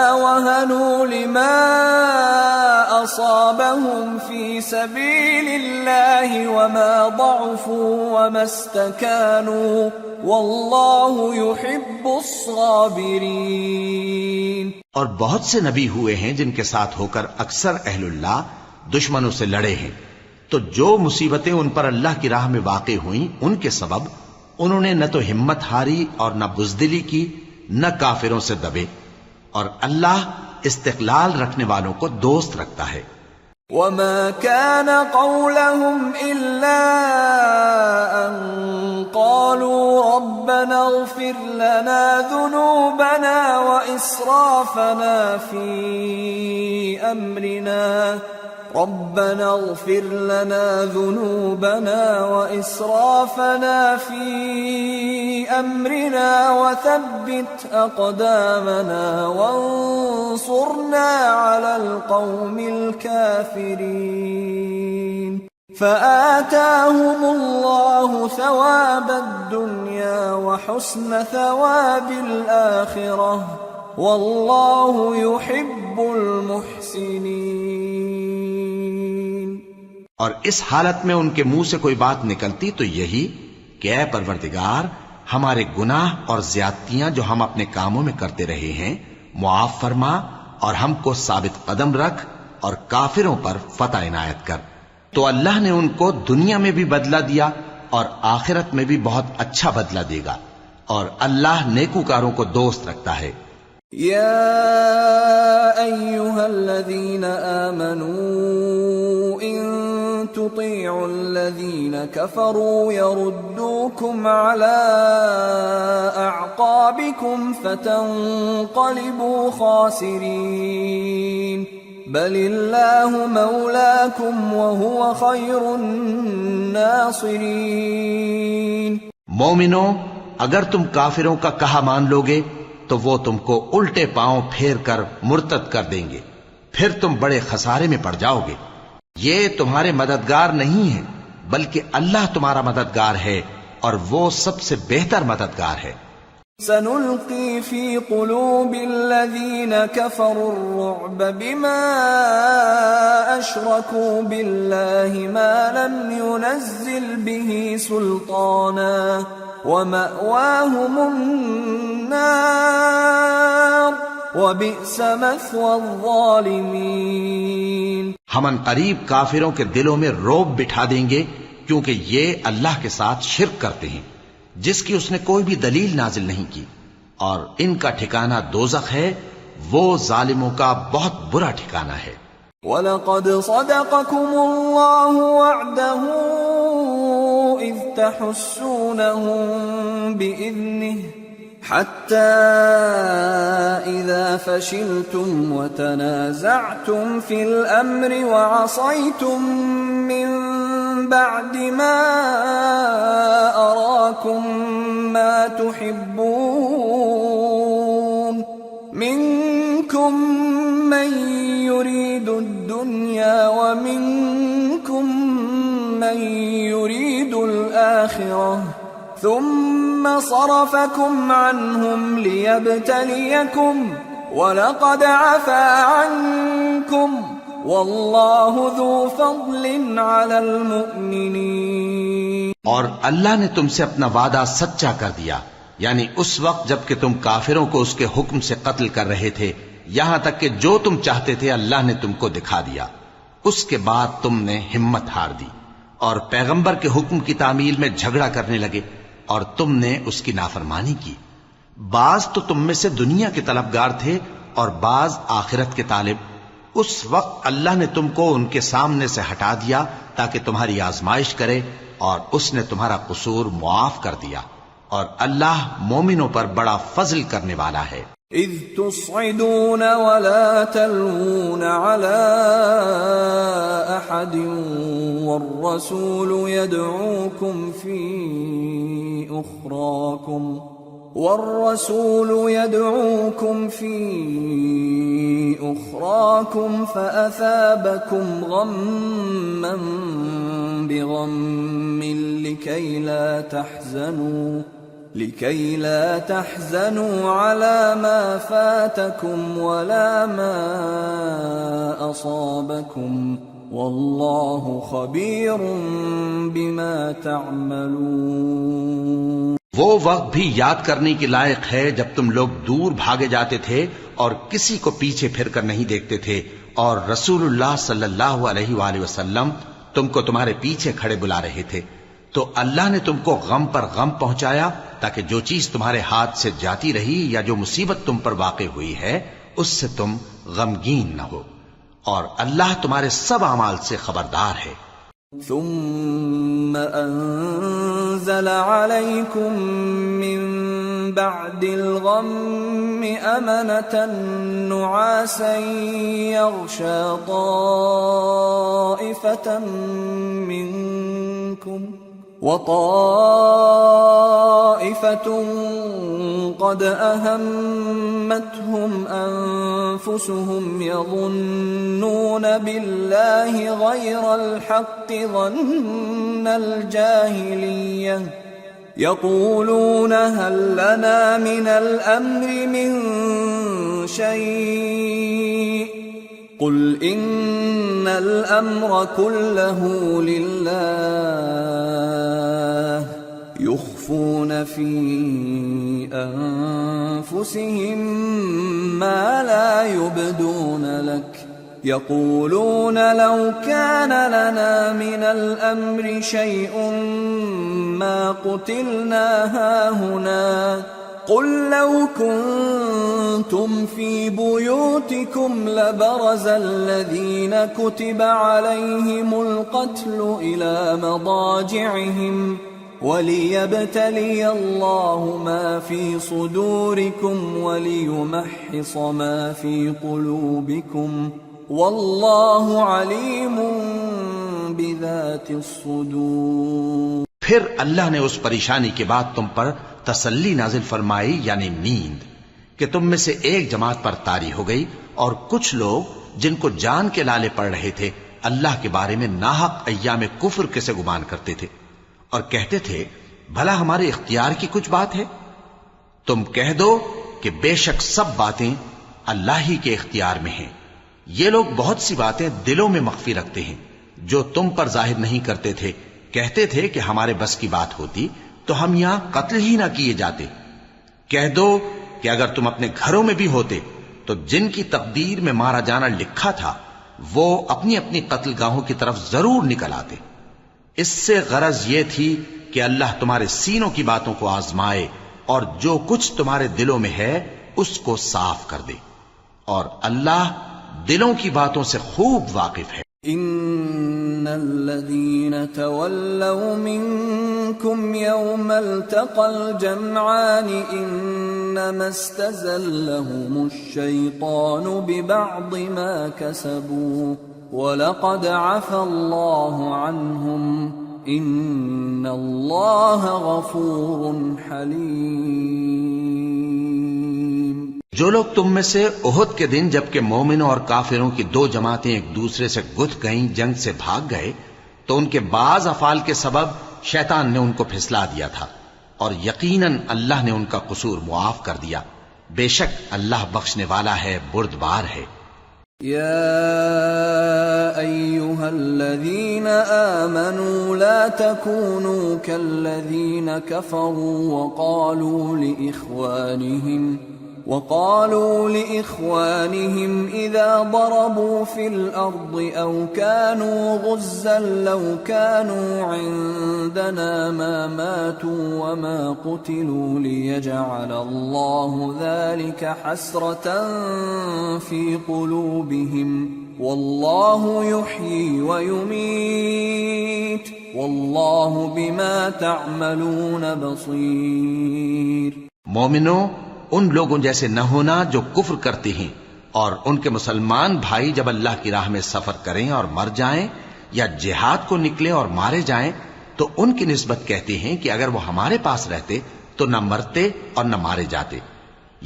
وهنوا لما أصابهم في سبيل الله وما ضعفوا وما استكانوا والله يحب الصابرين۔ اور بہت سے نبی ہوئے ہیں جن کے ساتھ ہو کر اکثر اہل اللہ دشمنوں سے لڑے ہیں، تو جو مصیبتیں ان پر اللہ کی راہ میں واقع ہوئیں ان کے سبب انہوں نے نہ تو ہمت ہاری اور نہ بزدلی کی، نہ کافروں سے دبے، اور اللہ استقلال رکھنے والوں کو دوست رکھتا ہے۔ وما كان قولهم إلا أن قالوا ربنا اغفر لنا ذنوبنا وإسرافنا في أمرنا ربنا اغفر لنا ذنوبنا وإسرافنا في أمرنا وثبت أقدامنا وانصرنا على القوم الكافرين فآتاهم الله ثواب الدنيا وحسن ثواب الآخرة والله يحب المحسنين۔ اور اس حالت میں ان کے منہ سے کوئی بات نکلتی تو یہی کہ اے پروردگار، ہمارے گناہ اور زیادتیاں جو ہم اپنے کاموں میں کرتے رہے ہیں معاف فرما، اور ہم کو ثابت قدم رکھ، اور کافروں پر فتح عنایت کر۔ تو اللہ نے ان کو دنیا میں بھی بدلہ دیا اور آخرت میں بھی بہت اچھا بدلہ دے گا، اور اللہ نیکوکاروں کو دوست رکھتا ہے۔ يا أيها الذين آمنوا إن تطيعوا الذين كفروا يردوكم على أعقابكم فتنقلبوا خاسرين بل الله مولاكم وهو خير الناصرين۔ مومنو، اگر تم کافروں کا کہا مان لوگے تو وہ تم کو الٹے پاؤں پھیر کر مرتد کر دیں گے، پھر تم بڑے خسارے میں پڑ جاؤ گے۔ یہ تمہارے مددگار نہیں ہیں بلکہ اللہ تمہارا مددگار ہے، اور وہ سب سے بہتر مددگار ہے۔ سنلقي في قلوب الذين كفروا الرعب بما أشركوا بالله ما لم ينزل به سلطانا ومأواهم النار وبئس مثوى الظالمين۔ ہم ان قریب کافروں کے دلوں میں رعب بٹھا دیں گے، کیونکہ یہ اللہ کے ساتھ شرک کرتے ہیں جس کی اس نے کوئی بھی دلیل نازل نہیں کی، اور ان کا ٹھکانہ دوزخ ہے، وہ ظالموں کا بہت برا ٹھکانہ ہے۔ وَلَقَدْ صَدَقَكُمُ اللَّهُ وَعْدَهُ إِذْ تَحُسُّونَهُم بِإِذْنِهِ حَتَّى إِذَا فَشِلْتُمْ وَتَنَازَعْتُمْ فِي الْأَمْرِ وَعَصَيْتُمْ مِنْ بعد ما أراكم ما تحبون منكم من يريد الدنيا ومنكم من يريد الآخرة ثم ثم صرفكم عنهم ليبتليكم وَلَقَدْ عَفَا عَنْكُمْ وَاللَّهُ ذُو فَضْلٍ عَلَى الْمُؤْمِنِينَ۔ اور اللہ نے تم سے اپنا وعدہ سچا کر دیا، یعنی اس وقت جب کہ تم کافروں کو اس کے حکم سے قتل کر رہے تھے، یہاں تک کہ جو تم چاہتے تھے اللہ نے تم کو دکھا دیا۔ اس کے بعد تم نے ہمت ہار دی اور پیغمبر کے حکم کی تعمیل میں جھگڑا کرنے لگے اور تم نے اس کی نافرمانی کی۔ بعض تو تم میں سے دنیا کے طلبگار تھے اور بعض آخرت کے طالب۔ اس وقت اللہ نے تم کو ان کے سامنے سے ہٹا دیا تاکہ تمہاری آزمائش کرے، اور اس نے تمہارا قصور معاف کر دیا، اور اللہ مومنوں پر بڑا فضل کرنے والا ہے۔ اذ تصعدون ولا تلوون على احد والرسول يدعوكم في أخراكم فأثابكم غما بغم لكي لا تحزنوا على ما فاتكم ولا ما أصابكم والله خبير بما تعملون۔ وہ وقت بھی یاد کرنے کی لائق ہے جب تم لوگ دور بھاگے جاتے تھے اور کسی کو پیچھے پھر کر نہیں دیکھتے تھے، اور رسول اللہ صلی اللہ علیہ وآلہ وسلم تم کو تمہارے پیچھے کھڑے بلا رہے تھے، تو اللہ نے تم کو غم پر غم پہنچایا تاکہ جو چیز تمہارے ہاتھ سے جاتی رہی یا جو مصیبت تم پر واقع ہوئی ہے اس سے تم غمگین نہ ہو، اور اللہ تمہارے سب اعمال سے خبردار ہے۔ ثم أنزل عليكم من بعد الغم أمنة نعاسا يغشى طائفة منكم وطائفة قد أهمتهم أنفسهم يظنون بالله غير الحق ظن الجاهلية يقولون هل لنا من الأمر من شيء قل إن الأمر كله لله يخفون في أنفسهم ما لا يبدون لك يقولون لو كان لنا من الأمر شيء ما قتلنا هاهنا قل لو كنتم في بيوتكم لبرز الذين كتب عليهم القتل إلى مضاجعهم وليبتلي الله ما في صدوركم وليمحص ما في قلوبكم والله عليم بذات الصدور۔ پھر اللہ نے اس پریشانی کے بعد تم پر تسلی نازل فرمائی، یعنی نیند، کہ تم میں سے ایک جماعت پر طاری ہو گئی، اور کچھ لوگ جن کو جان کے لالے پڑ رہے تھے اللہ کے بارے میں ناحق ایام کفر کے سے گمان کرتے تھے اور کہتے تھے بھلا ہمارے اختیار کی کچھ بات ہے؟ تم کہہ دو کہ بے شک سب باتیں اللہ ہی کے اختیار میں ہیں۔ یہ لوگ بہت سی باتیں دلوں میں مخفی رکھتے ہیں جو تم پر ظاہر نہیں کرتے تھے۔ کہتے تھے کہ ہمارے بس کی بات ہوتی تو ہم یہاں قتل ہی نہ کیے جاتے۔ کہہ دو کہ اگر تم اپنے گھروں میں بھی ہوتے تو جن کی تقدیر میں مارا جانا لکھا تھا وہ اپنی اپنی قتل گاہوں کی طرف ضرور نکل آتے۔ اس سے غرض یہ تھی کہ اللہ تمہارے سینوں کی باتوں کو آزمائے اور جو کچھ تمہارے دلوں میں ہے اس کو صاف کر دے، اور اللہ دلوں کی باتوں سے خوب واقف ہے۔ ان الذين تولوا منكم يوم التقى الجمعان انما استزلهم الشيطان ببعض ما كسبوا ولقد عفى الله عنهم ان الله غفور حليم۔ جو لوگ تم میں سے احد کے دن جبکہ مومنوں اور کافروں کی دو جماعتیں ایک دوسرے سے گتھ گئیں، جنگ سے بھاگ گئے، تو ان کے بعض افعال کے سبب شیطان نے ان کو پھسلا دیا تھا، اور یقیناً اللہ نے ان کا قصور معاف کر دیا، بے شک اللہ بخشنے والا ہے، بردبار ہے۔ يا أيها الذين آمنوا لا تكونوا كالذين كفروا وقالوا لإخوانهم إذا ضربوا في الأرض أو كانوا غزا لو كانوا عندنا ما ماتوا وما قتلوا ليجعل الله ذلك حسرة في قلوبهم والله يحيي ويميت والله بما تعملون بصير۔ مومنوں، ان لوگوں جیسے نہ ہونا جو کفر کرتے ہیں، اور ان کے مسلمان بھائی جب اللہ کی راہ میں سفر کریں اور مر جائیں یا جہاد کو نکلے اور مارے جائیں تو ان کی نسبت کہتے ہیں کہ اگر وہ ہمارے پاس رہتے تو نہ مرتے اور نہ مارے جاتے،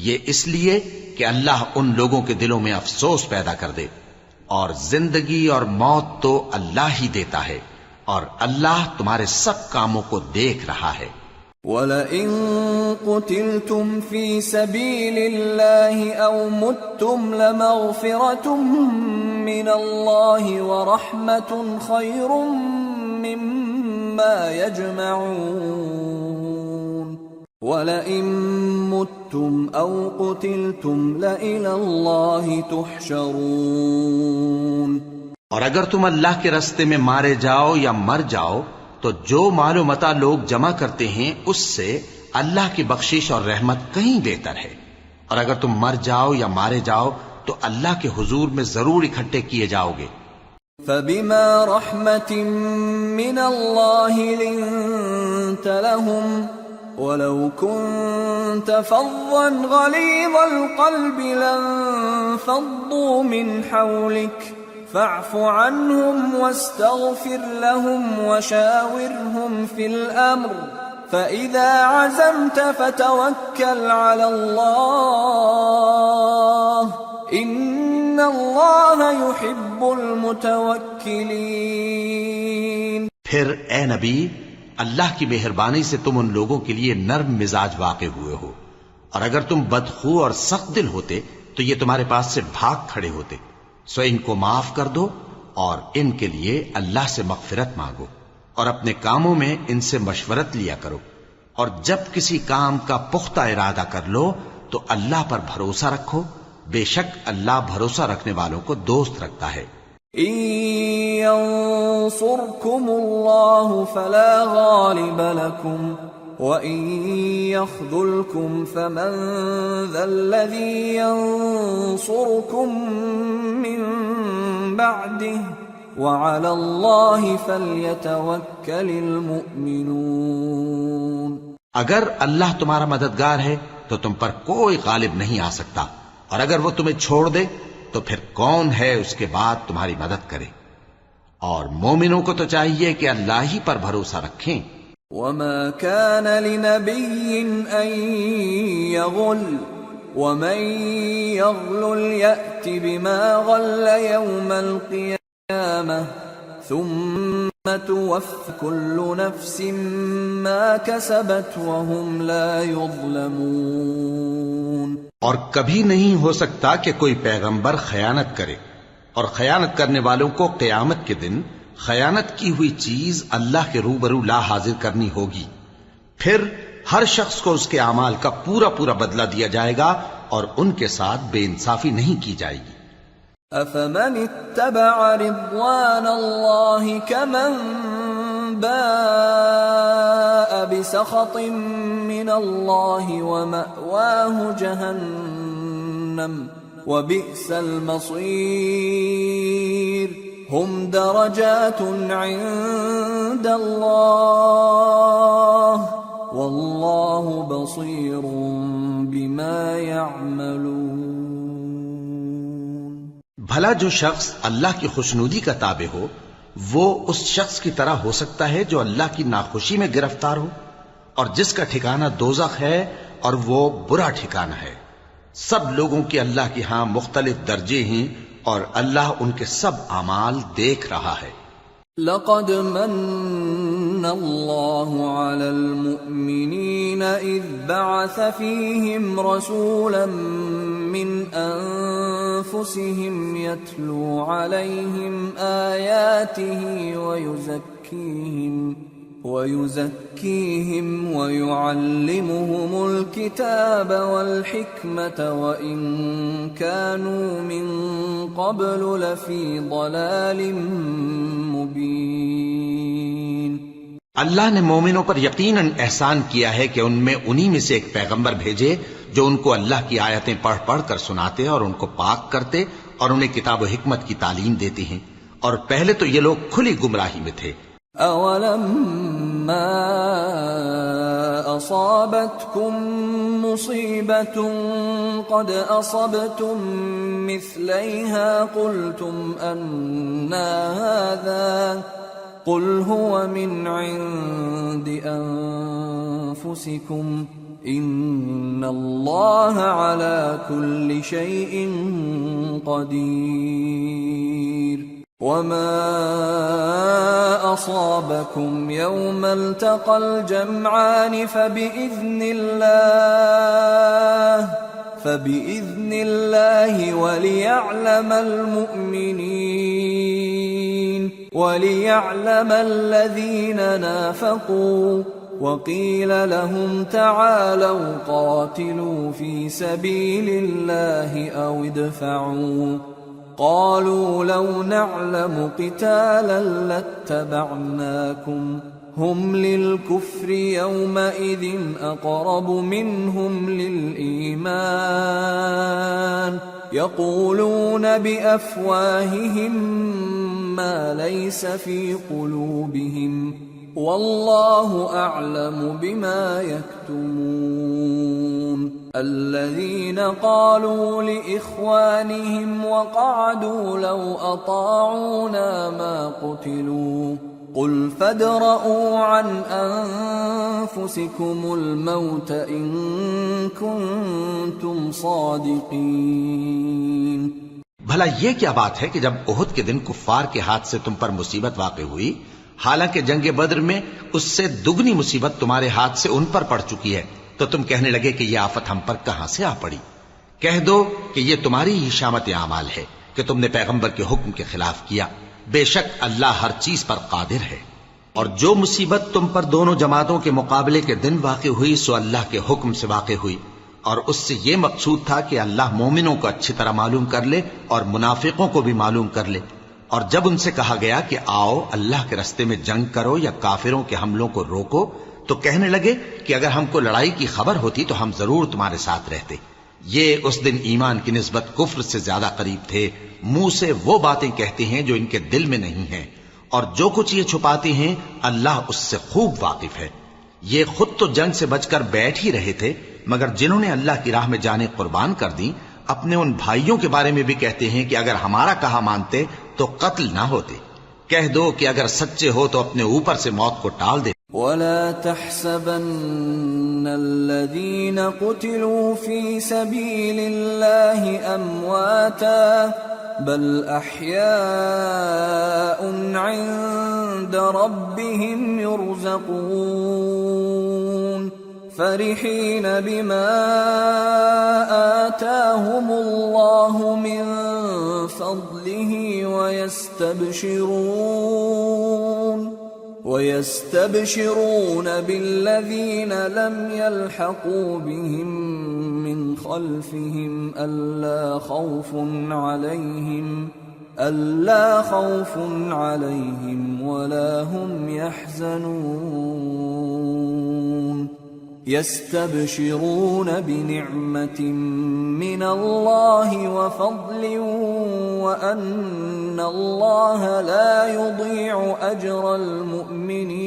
یہ اس لیے کہ اللہ ان لوگوں کے دلوں میں افسوس پیدا کر دے۔ اور زندگی اور موت تو اللہ ہی دیتا ہے، اور اللہ تمہارے سب کاموں کو دیکھ رہا ہے۔ وَلَئِن قُتِلْتُمْ فِي سَبِيلِ اللَّهِ أَوْ مُتُّمْ لَمَغْفِرَةٌ مِّنَ اللَّهِ وَرَحْمَةٌ خَيْرٌ مِّمَّا يَجْمَعُونَ وَلَئِن مُتُّمْ أَوْ قُتِلْتُمْ لَإِلَى اللَّهِ تُحْشَرُونَ۔ اور اگر تم اللہ کے راستے میں مارے جاؤ یا مر جاؤ تو جو مال و متاع لوگ جمع کرتے ہیں اس سے اللہ کی بخشش اور رحمت کہیں بہتر ہے، اور اگر تم مر جاؤ یا مارے جاؤ تو اللہ کے حضور میں ضرور اکٹھے کیے جاؤ گے۔ فَبِمَا رَحْمَةٍ مِّنَ اللَّهِ لِنتَ لَهُمْ وَلَوْ كُنتَ فَظًّا غَلِيظَ الْقَلْبِ لَانفَضُّوا مِنْ حَوْلِكَ فاعف عنهم واستغفر لهم وشاورهم في الأمر فإذا عزمت فتوكل على الله إن الله يحب المتوكلين۔ پھر اے نبی، اللہ کی مہربانی سے تم ان لوگوں کے لیے نرم مزاج واقع ہوئے ہو، اور اگر تم بدخو اور سخت دل ہوتے تو یہ تمہارے پاس سے بھاگ کھڑے ہوتے، سو ان کو معاف کر دو اور ان کے لیے اللہ سے مغفرت مانگو، اور اپنے کاموں میں ان سے مشورت لیا کرو، اور جب کسی کام کا پختہ ارادہ کر لو تو اللہ پر بھروسہ رکھو، بے شک اللہ بھروسہ رکھنے والوں کو دوست رکھتا ہے۔ إن ينصركم الله فلا غالب لكم وَإِن يَخْذُلْكُمْ فَمَنْ ذَا الَّذِي يَنصُرُكُمْ مِنْ بَعْدِهِ وَعَلَى اللَّهِ فَلْيَتَوَكَّلِ الْمُؤْمِنُونَ۔ اگر اللہ تمہارا مددگار ہے تو تم پر کوئی غالب نہیں آ سکتا، اور اگر وہ تمہیں چھوڑ دے تو پھر کون ہے اس کے بعد تمہاری مدد کرے؟ اور مومنوں کو تو چاہیے کہ اللہ ہی پر بھروسہ رکھیں۔ وَمَا كَانَ لِنَبِيٍّ أَن يَغُلَّ وَمَن يَغْلُلْ يَأْتِ بِمَا غَلَّ يَوْمَ الْقِيَامَةِ ثُمَّ تُوَفَّى كُلُّ نَفْسٍ مَا كَسَبَتْ وَهُمْ لَا يُظْلَمُونَ۔ اور کبھی نہیں ہو سکتا کہ کوئی پیغمبر خیانت کرے، اور خیانت کرنے والوں کو قیامت کے دن خیانت کی ہوئی چیز اللہ کے روبرو لا حاضر کرنی ہوگی، پھر ہر شخص کو اس کے اعمال کا پورا پورا بدلہ دیا جائے گا، اور ان کے ساتھ بے انصافی نہیں کی جائے گی۔ أَفَمَنِ اتَّبَعَ رِضْوَانَ اللَّهِ كَمَنْ بَاءَ بِسَخَطٍ مِّنَ اللَّهِ وَمَأْوَاهُ جَهَنَّمُ وَبِئْسَ الْمَصِيرُ هُمْ دَرَجَاتٌ عِندَ اللَّهِ وَاللَّهُ بَصِيرٌ بِمَا يَعْمَلُونَ۔ بھلا جو شخص اللہ کی خوشنودی کا تابع ہو وہ اس شخص کی طرح ہو سکتا ہے جو اللہ کی ناخوشی میں گرفتار ہو، اور جس کا ٹھکانہ دوزخ ہے اور وہ برا ٹھکانہ ہے۔ سب لوگوں کے اللہ کے ہاں مختلف درجے ہیں، اور اللہ ان کے سب اعمال دیکھ رہا ہے۔ لَقَدْ مَنَّ الله على المؤمنين إذ بعث فيهم رسولا من أنفسهم يتلو عليهم آياته ويزكيهم ويعلمهم الكتاب والحكمة وإن كانوا من قبل لفي ضلال مبين۔ اللہ نے مومنوں پر یقیناً احسان کیا ہے کہ ان میں انہی میں سے ایک پیغمبر بھیجے جو ان کو اللہ کی آیتیں پڑھ پڑھ کر سناتے اور ان کو پاک کرتے اور انہیں کتاب و حکمت کی تعلیم دیتے ہیں، اور پہلے تو یہ لوگ کھلی گمراہی میں تھے۔ أَوَلَمَّا أَصَابَتْكُم مُّصِيبَةٌ قَدْ أَصَبْتُم مِّثْلَيْهَا قُلْتُمْ أَنَّىٰ هَٰذَا قُلْ هُوَ مِنْ عِندِ أَنفُسِكُمْ إِنَّ اللَّهَ عَلَىٰ كُلِّ شَيْءٍ قَدِيرٌ۔ وَمَا أَصَابَكُمْ يَوْمَ الْتَقَى الْجَمْعَانِ فَبِإِذْنِ اللَّهِ وَلِيَعْلَمَ الَّذِينَ نَافَقُوا وَقِيلَ لَهُمْ تَعَالَوْا قَاتِلُوا فِي سَبِيلِ اللَّهِ أَوِ ادْفَعُوا قالوا لو نعلم قتالا لاتبعناكم هم للكفر يومئذ أقرب منهم للإيمان يقولون بأفواههم ما ليس في قلوبهم والله أعلم بما يكتمون الذين قالوا لإخوانهم وقعدوا لو أطاعونا ما قتلوا قل فادرءوا عن أنفسكم الموت إن كنتم صادقين۔ بھلا یہ کیا بات ہے کہ جب احد کے دن کفار کے ہاتھ سے تم پر مصیبت واقع ہوئی، حالانکہ جنگ بدر میں اس سے دگنی مصیبت تمہارے ہاتھ سے ان پر پڑ چکی ہے، تو تم کہنے لگے کہ یہ آفت ہم پر کہاں سے آ پڑی؟ کہہ دو کہ یہ تمہاری ہی شامت اعمال ہے کہ تم نے پیغمبر کے حکم کے خلاف کیا، بے شک اللہ ہر چیز پر قادر ہے۔ اور جو مصیبت تم پر دونوں جماعتوں کے مقابلے کے دن واقع ہوئی سو اللہ کے حکم سے واقع ہوئی، اور اس سے یہ مقصود تھا کہ اللہ مومنوں کو اچھی طرح معلوم کر لے اور منافقوں کو بھی معلوم کر لے۔ اور جب ان سے کہا گیا کہ آؤ اللہ کے رستے میں جنگ کرو یا کافروں کے حملوں کو روکو، تو کہنے لگے کہ اگر ہم کو لڑائی کی خبر ہوتی تو ہم ضرور تمہارے ساتھ رہتے۔ یہ اس دن ایمان کی نسبت کفر سے زیادہ قریب تھے، منہ سے وہ باتیں کہتے ہیں جو ان کے دل میں نہیں ہیں، اور جو کچھ یہ چھپاتے ہیں اللہ اس سے خوب واقف ہے۔ یہ خود تو جنگ سے بچ کر بیٹھ ہی رہے تھے، مگر جنہوں نے اللہ کی راہ میں جانیں قربان کر دیں اپنے ان بھائیوں کے بارے میں بھی کہتے ہیں کہ اگر ہمارا کہا مانتے تو قتل نہ ہوتے۔ کہہ دو کہ اگر سچے ہو تو اپنے اوپر سے موت کو ٹال دے۔ وَلَا تَحْسَبَنَّ الَّذِينَ قُتِلُوا فِي سَبِيلِ اللَّهِ أَمْوَاتًا بَلْ أَحْيَاءٌ عِندَ رَبِّهِمْ يُرْزَقُونَ فَرِحِينَ بِمَا آتَاهُمُ اللَّهُ مِنْ فَضْلِهِ وَيَسْتَبْشِرُونَ بِالَّذِينَ لَمْ يَلْحَقُوا بِهِمْ مِنْ خَلْفِهِمْ أَلَّا خَوْفٌ عَلَيْهِمْ وَلَا هُمْ يَحْزَنُونَ يَسْتَبْشِرُونَ بِنِعْمَةٍ مِّنَ اللَّهِ وَفَضْلٍ وَأَنَّ اللَّهَ لَا يُضِيعُ أَجْرَ الْمُؤْمِنِينَ۔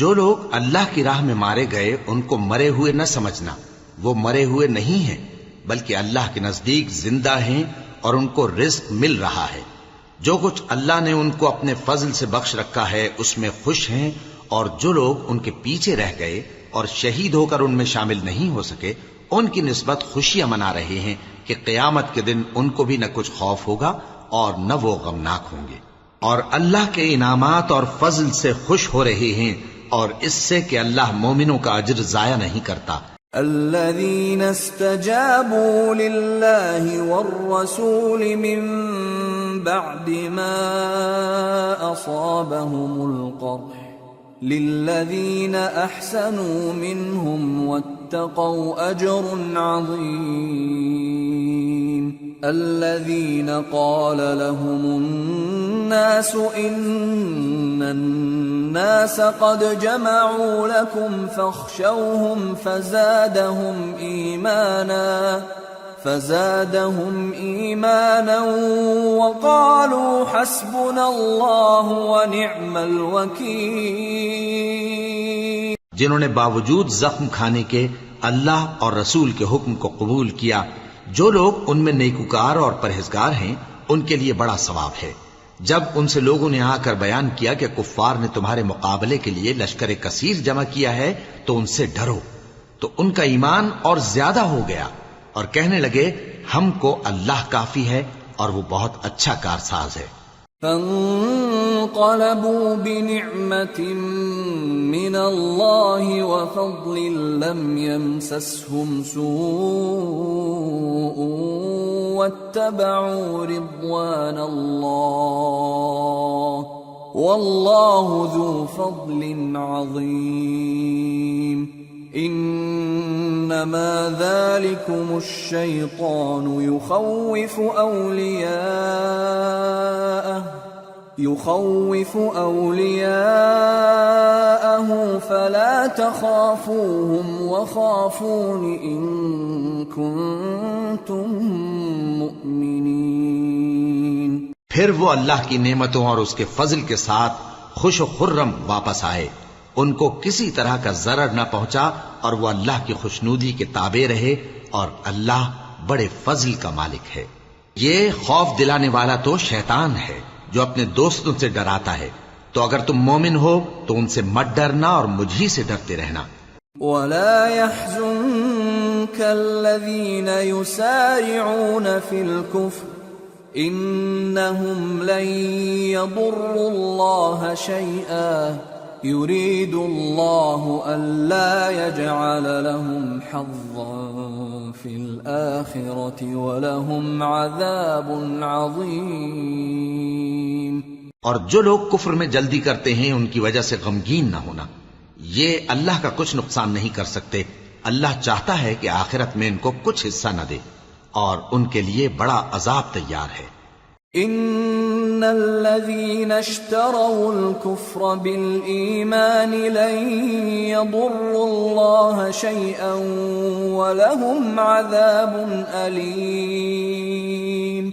جو لوگ اللہ کی راہ میں مارے گئے ان کو مرے ہوئے نہ سمجھنا، وہ مرے ہوئے نہیں ہیں بلکہ اللہ کے نزدیک زندہ ہیں اور ان کو رزق مل رہا ہے۔ جو کچھ اللہ نے ان کو اپنے فضل سے بخش رکھا ہے اس میں خوش ہیں، اور جو لوگ ان کے پیچھے رہ گئے اور شہید ہو کر ان میں شامل نہیں ہو سکے ان کی نسبت خوشیاں منا رہے ہیں کہ قیامت کے دن ان کو بھی نہ کچھ خوف ہوگا اور نہ وہ غمناک ہوں گے۔ اور اللہ کے انعامات اور فضل سے خوش ہو رہے ہیں اور اس سے کہ اللہ مومنوں کا اجر ضائع نہیں کرتا. الذين استجابوا لله والرسول من بعد ما أصابهم القرح للذين أحسنوا منهم واتقوا أجر عظيم. الذين قال لهم الناس إن الناس قد جمعوا لكم فاخشوهم فزادهم إيمانا وقالوا حسبنا الله ونعم الوكيل. جنہوں نے باوجود زخم کھانے کے اللہ اور رسول کے حکم کو قبول کیا، جو لوگ ان میں نیکوکار اور پرہیزگار ہیں ان کے لیے بڑا ثواب ہے. جب ان سے لوگوں نے آ کر بیان کیا کہ کفار نے تمہارے مقابلے کے لیے لشکر کثیر جمع کیا ہے تو ان سے ڈرو، تو ان کا ایمان اور زیادہ ہو گیا اور کہنے لگے ہم کو اللہ کافی ہے اور وہ بہت اچھا کارساز ہے. فانقلبوا بنعمة من الله وفضل لم يمسسهم سوء واتبعوا رضوان الله والله ذو فضل عظيم. انما ذلكم الشيطان يخوف أولياءه فلا تخافوهم وخافون إن كنتم مؤمنين. پھر وہ اللہ کی نعمتوں اور اس کے فضل کے ساتھ خوش و خرم واپس آئے، ان کو کسی طرح کا ضرر نہ پہنچا اور وہ اللہ کی خوشنودی کے تابع رہے اور اللہ بڑے فضل کا مالک ہے. یہ خوف دلانے والا تو شیطان ہے جو اپنے دوستوں سے ڈراتا ہے، تو اگر تم مومن ہو تو ان سے مت ڈرنا اور مجھ ہی سے ڈرتے رہنا. وَلَا يَحْزُنكَ الَّذِينَ يُسَارِعُونَ فِي الْكُفْرِ إِنَّهُمْ لَن يَضُرُّوا اللَّهَ شَيْئًا يُرِيدُ اللَّهُ أَلَّا يَجْعَلَ لَهُمْ حَظًّا فِي الْآخِرَةِ وَلَهُمْ عَذَابٌ عَظِيمٌ. اور جو لوگ کفر میں جلدی کرتے ہیں ان کی وجہ سے غمگین نہ ہونا، یہ اللہ کا کچھ نقصان نہیں کر سکتے. اللہ چاہتا ہے کہ آخرت میں ان کو کچھ حصہ نہ دے اور ان کے لیے بڑا عذاب تیار ہے. ان الذين اشتروا الكفر بالإيمان لن يضروا الله شيئا ولهم عذاب أليم.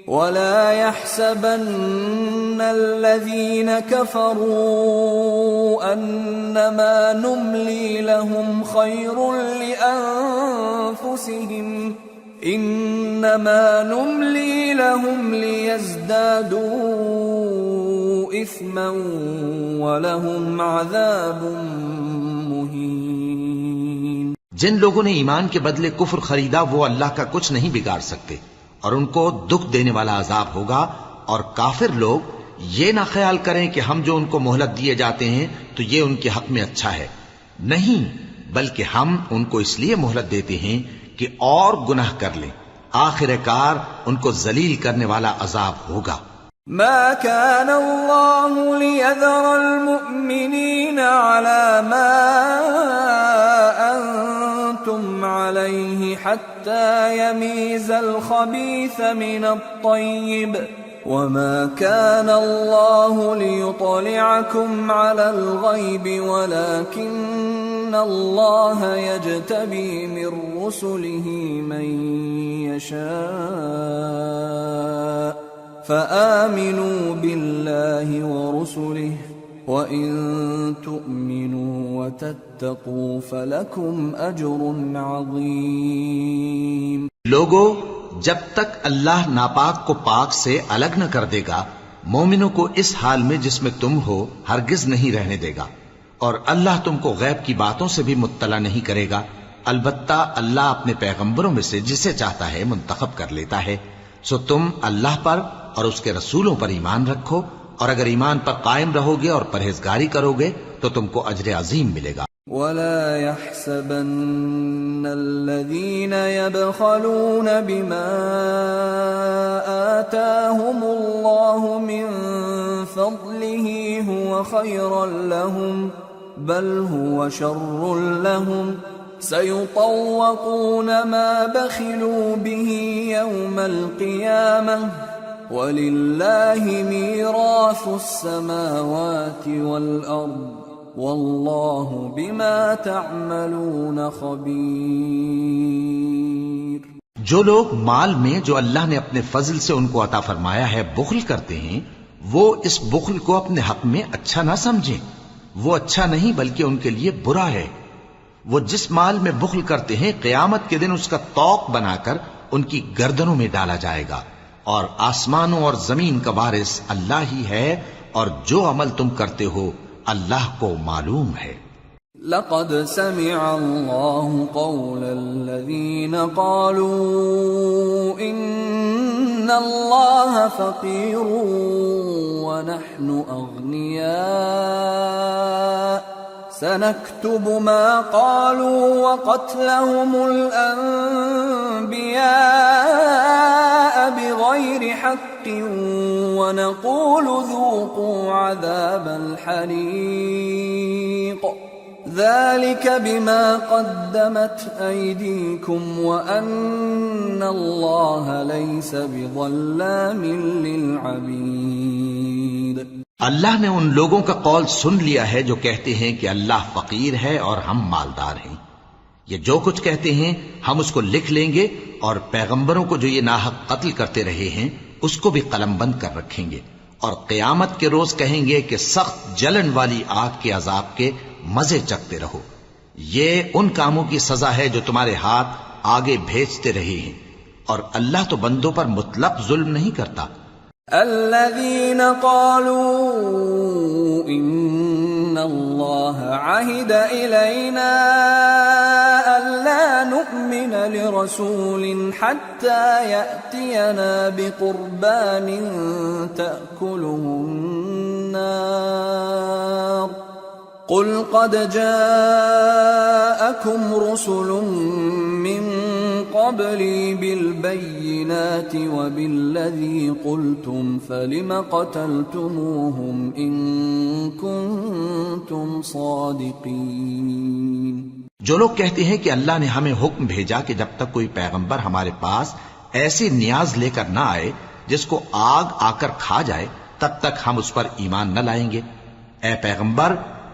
ولا يحسبن الذين كفروا أنما نملي لهم خير لأنفسهم إنما نملي لهم ليزدادوا إثما ولهم عذاب مهين. جن لوگوں نے ایمان کے بدلے کفر خریدا وہ اللہ کا کچھ نہیں بگاڑ سکتے اور ان کو دکھ دینے والا عذاب ہوگا. اور کافر لوگ یہ نہ خیال کریں کہ ہم جو ان کو مہلت دیے جاتے ہیں تو یہ ان کے حق میں اچھا ہے، نہیں، بلکہ ہم ان کو اس لیے مہلت دیتے ہیں کہ اور گناہ کر لیں، آخر کار ان کو ذلیل کرنے والا عذاب ہوگا. ما كان الله ليذر المؤمنين على ما أنتم عليه حتى يميز الخبيث من الطيب وما كان الله ليطلعكم على الغيب ولكن الله يجتبي من رسله من يشاء فآمنوا بالله ورسله وإن تؤمنوا وتتقوا فلكم أجر عظيم. لوگو، جب تک اللہ ناپاک کو پاک سے الگ نہ کر دے گا مومنوں کو اس حال میں جس میں تم ہو ہرگز نہیں رہنے دے گا، اور اللہ تم کو غیب کی باتوں سے بھی مطلع نہیں کرے گا. البتہ اللہ اپنے پیغمبروں میں سے جسے چاہتا ہے منتخب کر لیتا ہے. سو تم اللہ پر اور اس کے رسولوں پر ایمان رکھو اور اگر ایمان پر قائم رہو گے اور پرہیزگاری کرو گے تو تم کو اجر عظیم ملے گا۔ ولا يحسبن الذين يبخلون بما آتاهم الله من فضله هو خيرا لهم بل هو شر لهم سيطوقون ما بخلوا به يوم القيامة وَلِلَّهِ مِيرَاثُ السَّمَاوَاتِ وَالْأَرْضِ وَاللَّهُ بِمَا تَعْمَلُونَ خَبِيرٌ۔ جو لوگ مال میں جو اللہ نے اپنے فضل سے ان کو عطا فرمایا ہے بخل کرتے ہیں، وہ اس بخل کو اپنے حق میں اچھا نہ سمجھیں، وہ اچھا نہیں بلکہ ان کے لیے برا ہے۔ وہ جس مال میں بخل کرتے ہیں قیامت کے دن اس کا طوق بنا کر ان کی گردنوں میں ڈالا جائے گا، اور آسمانوں اور زمین کا وارث اللہ ہی ہے، اور جو عمل تم کرتے ہو اللہ کو معلوم ہے۔ لقد سمع الله قول الذين قالوا إن الله فقير ونحن أغنياء سنكتب ما قالوا وقتلهم الأنبياء بغير حق ونقول ذوقوا عذاب الحريق ذلك بما قدمت أيديكم وأن الله ليس بظلام للعبيد۔ اللہ نے ان لوگوں کا قول سن لیا ہے جو کہتے ہیں کہ اللہ فقیر ہے اور ہم مالدار ہیں۔ یہ جو کچھ کہتے ہیں ہم اس کو لکھ لیں گے، اور پیغمبروں کو جو یہ ناحق قتل کرتے رہے ہیں اس کو بھی قلم بند کر رکھیں گے، اور قیامت کے روز کہیں گے کہ سخت جلن والی آگ کے عذاب کے مزے چکھتے رہو۔ یہ ان کاموں کی سزا ہے جو تمہارے ہاتھ آگے بھیجتے رہے ہیں، اور اللہ تو بندوں پر مطلق ظلم نہیں کرتا۔ الذين قالوا إن الله عهد إلينا ألا نؤمن لرسول حتى يأتينا بقربان تأكله النار قل قد جاءكم رسل من قبلي بالبينات وبالذي قلتم فلم قتلتموهم إن كنتم صادقين۔ جو لوگ کہتے ہیں کہ اللہ نے ہمیں حکم بھیجا کہ جب تک کوئی پیغمبر ہمارے پاس ایسی نیاز لے کر نہ آئے جس کو آگ آ کر کھا جائے تب تک ہم اس پر ایمان نہ لائیں گے۔ اے پیغمبر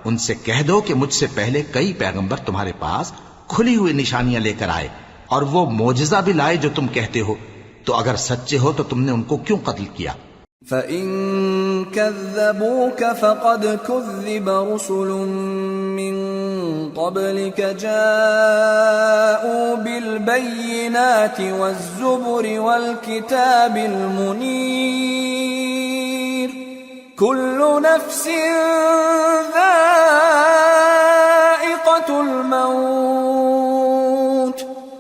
ان سے کہہ دو کہ مجھ سے پہلے کئی پیغمبر تمہارے پاس کھلی ہوئی نشانیاں لے کر آئے اور وہ معجزہ بھی لائے جو تم کہتے ہو، تو اگر سچے ہو تو تم نے ان کو کیوں قتل کیا؟ فَإِن كَذَّبُوكَ فَقَدْ كُذِّبَ رُسُلٌ مِّن قَبْلِكَ جَاءُوا بِالْبَيِّنَاتِ وَالزُّبُرِ وَالْكِتَابِ الْمُنِيرِ كُلُّ نَفْسٍ ذَائِقَةُ الْمَوْتِ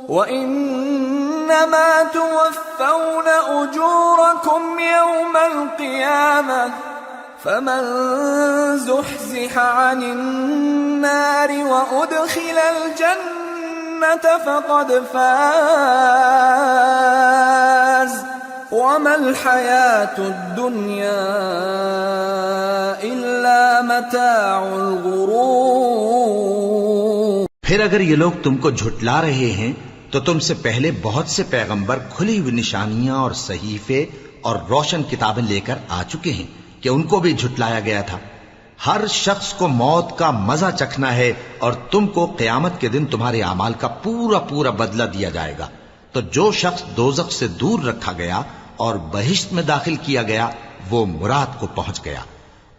وَإِنَّمَا تُوَفَّوْنَ أُجُورَكُمْ يَوْمَ الْقِيَامَةِ فَمَنْ زُحْزِحَ عَنِ النَّارِ وَأُدْخِلَ الْجَنَّةَ فَقَدْ فَازَ وَمَا الْحَيَاةُ الدُّنْيَا إِلَّا مَتَاعُ الْغُرُورِ۔ پھر اگر یہ لوگ تم کو جھٹلا رہے ہیں تو تم سے پہلے بہت سے پیغمبر کھلی ہوئی نشانیاں اور صحیفے اور روشن کتابیں لے کر آ چکے ہیں کہ ان کو بھی جھٹلایا گیا تھا۔ ہر شخص کو موت کا مزہ چکھنا ہے، اور تم کو قیامت کے دن تمہارے اعمال کا پورا پورا بدلہ دیا جائے گا۔ تو جو شخص دوزخ سے دور رکھا گیا اور بہشت میں داخل کیا گیا وہ مراد کو پہنچ گیا،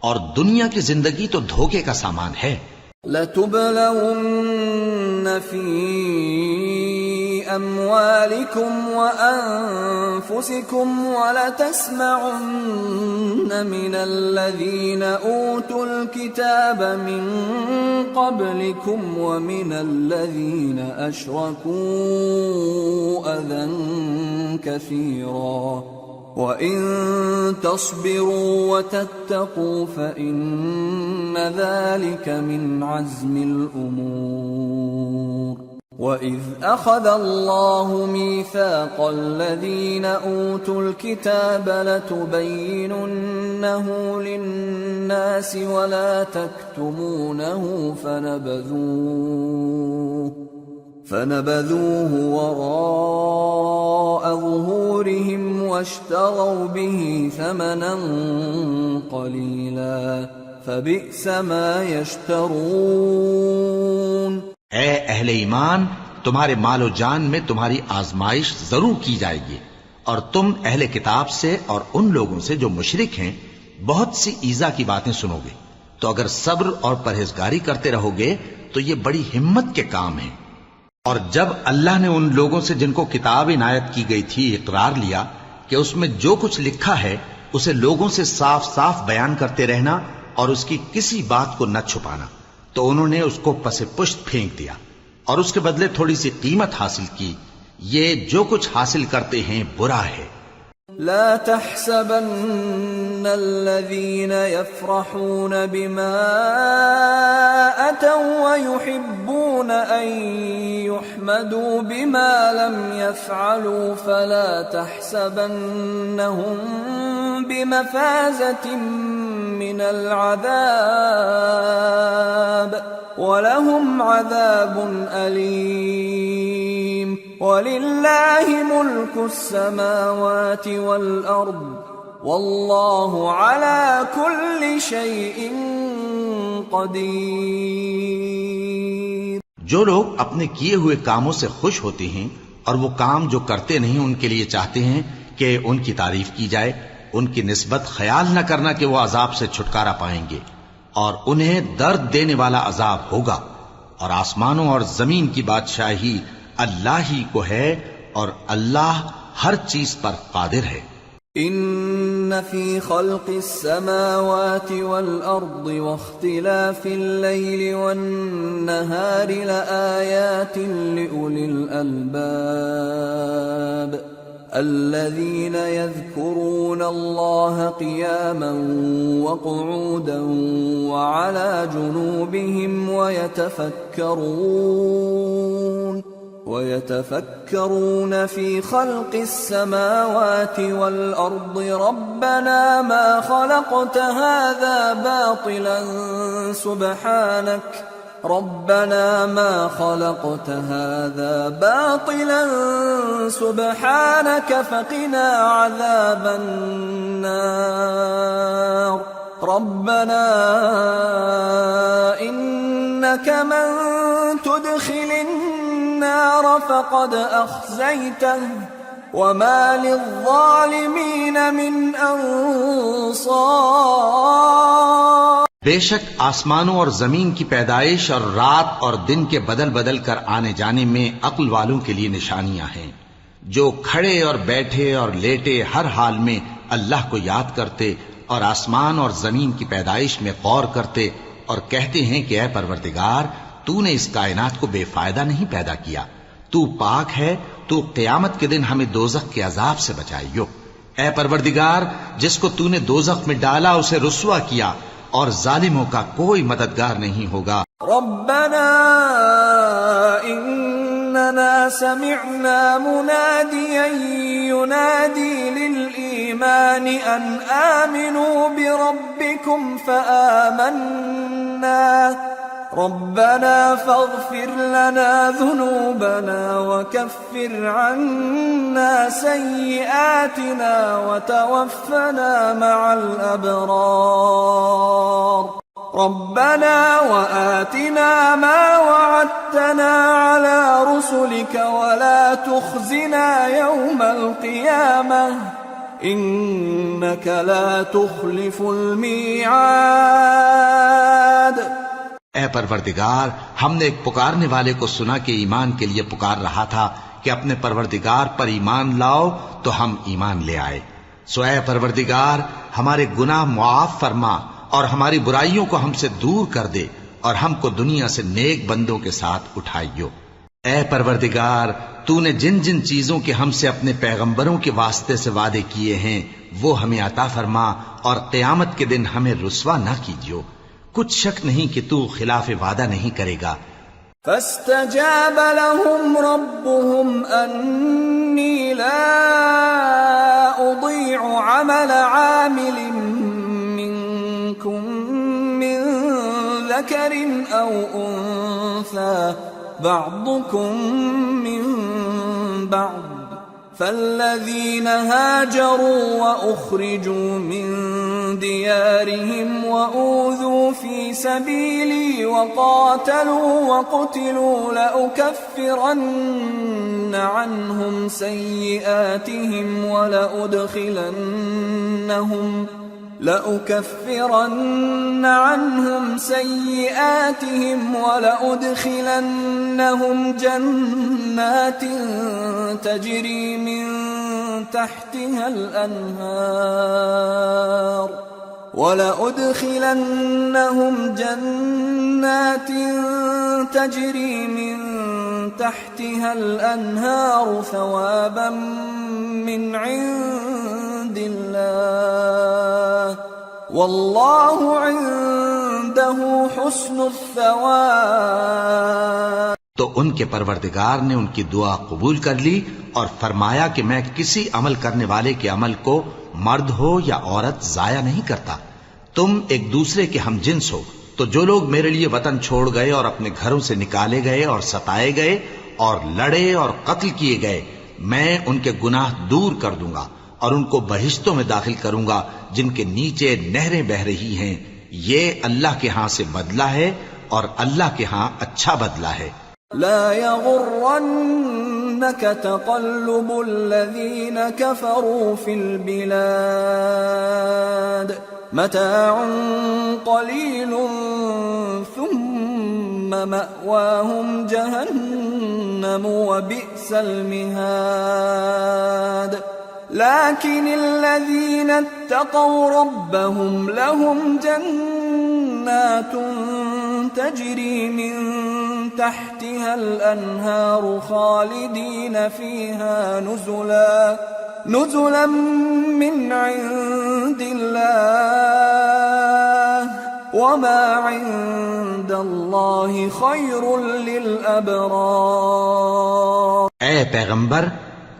اور دنیا کی زندگی تو دھوکے کا سامان ہے۔ لَتُبْلَوُنَّ فِي أَمْوَالِكُمْ وَأَنفُسِكُمْ وَلَتَسْمَعُنَّ مِنَ الَّذِينَ أُوتُوا الْكِتَابَ مِنْ قَبْلِكُمْ وَمِنَ الَّذِينَ أَشْرَكُوا أَذًى كَثِيرًا وَإِن تَصْبِرُوا وَتَتَّقُوا فَإِنَّ ذَلِكَ مِنْ عَزْمِ الْأُمُورِ وَإِذْ أَخَذَ اللَّهُ مِيثَاقَ الَّذِينَ أُوتُوا الْكِتَابَ لَتُبَيِّنُنَّهُ لِلنَّاسِ وَلَا تَكْتُمُونَهُ فنبذوه وراء ظهورهم واشتروا به ثمنا قليلا فبئس ما يشترون۔ اے اہل ایمان، تمہارے مال و جان میں تمہاری آزمائش ضرور کی جائے گی، اور تم اہل کتاب سے اور ان لوگوں سے جو مشرک ہیں بہت سی ایذا کی باتیں سنو گے، تو اگر صبر اور پرہیزگاری کرتے رہو گے تو یہ بڑی ہمت کے کام ہیں۔ اور جب اللہ نے ان لوگوں سے جن کو کتاب عنایت کی گئی تھی اقرار لیا کہ اس میں جو کچھ لکھا ہے اسے لوگوں سے صاف صاف بیان کرتے رہنا اور اس کی کسی بات کو نہ چھپانا، تو انہوں نے اس کو پس پشت پھینک دیا اور اس کے بدلے تھوڑی سی قیمت حاصل کی۔ یہ جو کچھ حاصل کرتے ہیں برا ہے۔ لا تحسبن الذين يفرحون بما أتوا ويحبون أن يحمدوا بما لم يفعلوا فلا تحسبنهم بمفازة من العذاب ولهم عذاب أليم ولله ملك السماوات والأرض والله على كل شيء قدير۔ جو لوگ اپنے کیے ہوئے کاموں سے خوش ہوتے ہیں اور وہ کام جو کرتے نہیں ان کے لیے چاہتے ہیں کہ ان کی تعریف کی جائے، ان کی نسبت خیال نہ کرنا کہ وہ عذاب سے چھٹکارا پائیں گے، اور انہیں درد دینے والا عذاب ہوگا۔ اور آسمانوں اور زمین کی بادشاہی اللہ ہی کو ہے اور اللہ ہر چیز پر قادر ہے۔ ان فی خلق السماوات والارض واختلاف الليل والنهار لآیات لأولی الالباب الذين يذكرون الله قياما وقعودا وعلى جنوبهم ويتفكرون في خلق السماوات والأرض ربنا ما خلقت هذا باطلا سبحانك فقنا عذاب النار ربنا إنك من تدخل النار فقد أخزيته وما للظالمين من أنصار۔ بے شک آسمانوں اور زمین کی پیدائش اور رات اور دن کے بدل بدل کر آنے جانے میں عقل والوں کے لیے نشانیاں ہیں، جو کھڑے اور بیٹھے اور لیٹے ہر حال میں اللہ کو یاد کرتے اور آسمان اور زمین کی پیدائش میں غور کرتے اور کہتے ہیں کہ اے پروردگار، تو نے اس کائنات کو بے فائدہ نہیں پیدا کیا، تو پاک ہے، تو قیامت کے دن ہمیں دوزخ کے عذاب سے بچائیو۔ اے پروردگار، جس کو تو نے دوزخ میں ڈالا اسے رسوا کیا، اور ظالموں کا کوئی مددگار نہیں ہوگا۔ ربنا اننا سمعنا مناديا ينادي للإيمان ان آمنوا بربكم فآمنا ربنا فاغفر لنا ذنوبنا وكفر عنا سيئاتنا وتوفنا مع الأبرار ربنا وآتنا ما وعدتنا على رسلك ولا تخزنا يوم القيامة إنك لا تخلف الميعاد۔ اے پروردگار، ہم نے ایک پکارنے والے کو سنا کہ ایمان کے لیے پکار رہا تھا کہ اپنے پروردگار پر ایمان لاؤ، تو ہم ایمان لے آئے۔ سو اے پروردگار، ہمارے گناہ معاف فرما اور ہماری برائیوں کو ہم سے دور کر دے، اور ہم کو دنیا سے نیک بندوں کے ساتھ اٹھائیو۔ اے پروردگار، تو نے جن جن چیزوں کے ہم سے اپنے پیغمبروں کے واسطے سے وعدے کیے ہیں وہ ہمیں عطا فرما، اور قیامت کے دن ہمیں رسوا نہ کیجیو۔ کچھ شک نہیں کہ تو خلاف وعدہ نہیں کرے گا۔ فاستجاب لهم ربهم أني لا أضيع عمل عامل منكم من ذكر أو أنثى بعضكم من بعض، فالذين هاجروا وأخرجوا من ديارهم وأوذوا في سبيلي وقاتلوا وقتلوا لأكفرن عنهم سيئاتهم ولأدخلنهم جنات تجري من تحتها الأنهار ثوابا من عند الله والله عنده حسن الثواب۔ تو ان کے پروردگار نے ان کی دعا قبول کر لی اور فرمایا کہ میں کسی عمل کرنے والے کے عمل کو مرد ہو یا عورت ضائع نہیں کرتا۔ تم ایک دوسرے کے ہم جنس ہو، تو جو لوگ میرے لیے وطن چھوڑ گئے اور اپنے گھروں سے نکالے گئے اور ستائے گئے اور لڑے اور قتل کیے گئے، میں ان کے گناہ دور کر دوں گا اور ان کو بہشتوں میں داخل کروں گا جن کے نیچے نہریں بہہ رہی ہیں۔ یہ اللہ کے ہاں سے بدلہ ہے اور اللہ کے ہاں اچھا بدلہ ہے۔ لا يغرنك تقلب الذين كفروا في البلاد متاع قليل ثم مأواهم جهنم وبئس المهاد لكن الذين اتقوا ربهم لهم جنات تجري من تحتها الأنهار خالدين فيها نزلا من عند الله وما عند الله خير للأبرار۔ اے پیغمبر،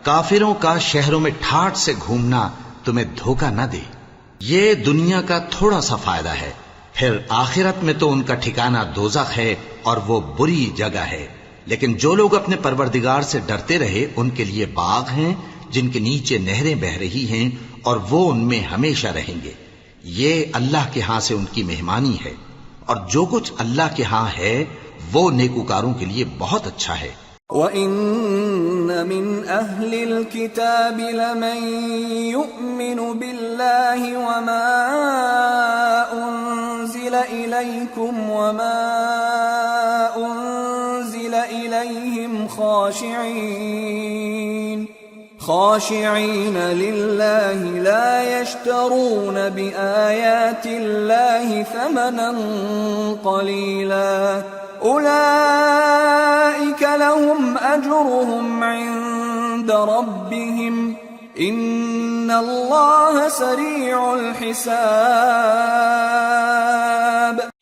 کافروں کا شہروں میں ٹھاٹھ سے گھومنا تمہیں دھوکہ نہ دے، یہ دنیا کا تھوڑا سا فائدہ ہے، پھر آخرت میں تو ان کا ٹھکانہ دوزخ ہے اور وہ بری جگہ ہے۔ لیکن جو لوگ اپنے پروردگار سے ڈرتے رہے ان کے لیے باغ ہیں جن کے نیچے نہریں بہہ رہی ہیں اور وہ ان میں ہمیشہ رہیں گے۔ یہ اللہ کے ہاں سے ان کی مہمانی ہے، اور جو کچھ اللہ کے ہاں ہے وہ نیکوکاروں کے لیے بہت اچھا ہے۔ وَإِنَّ مِنْ أَهْلِ الْكِتَابِ لَمَنْ يُؤْمِنُ بِاللَّهِ وَمَا أُنْزِلَ إِلَيْكُمْ وَمَا أُنْزِلَ إِلَيْهِمْ خاشعين لله لا يشترون بآيات الله ثمنا قليلا أولئك لهم أجرهم عند ربهم إن الله سريع الحساب۔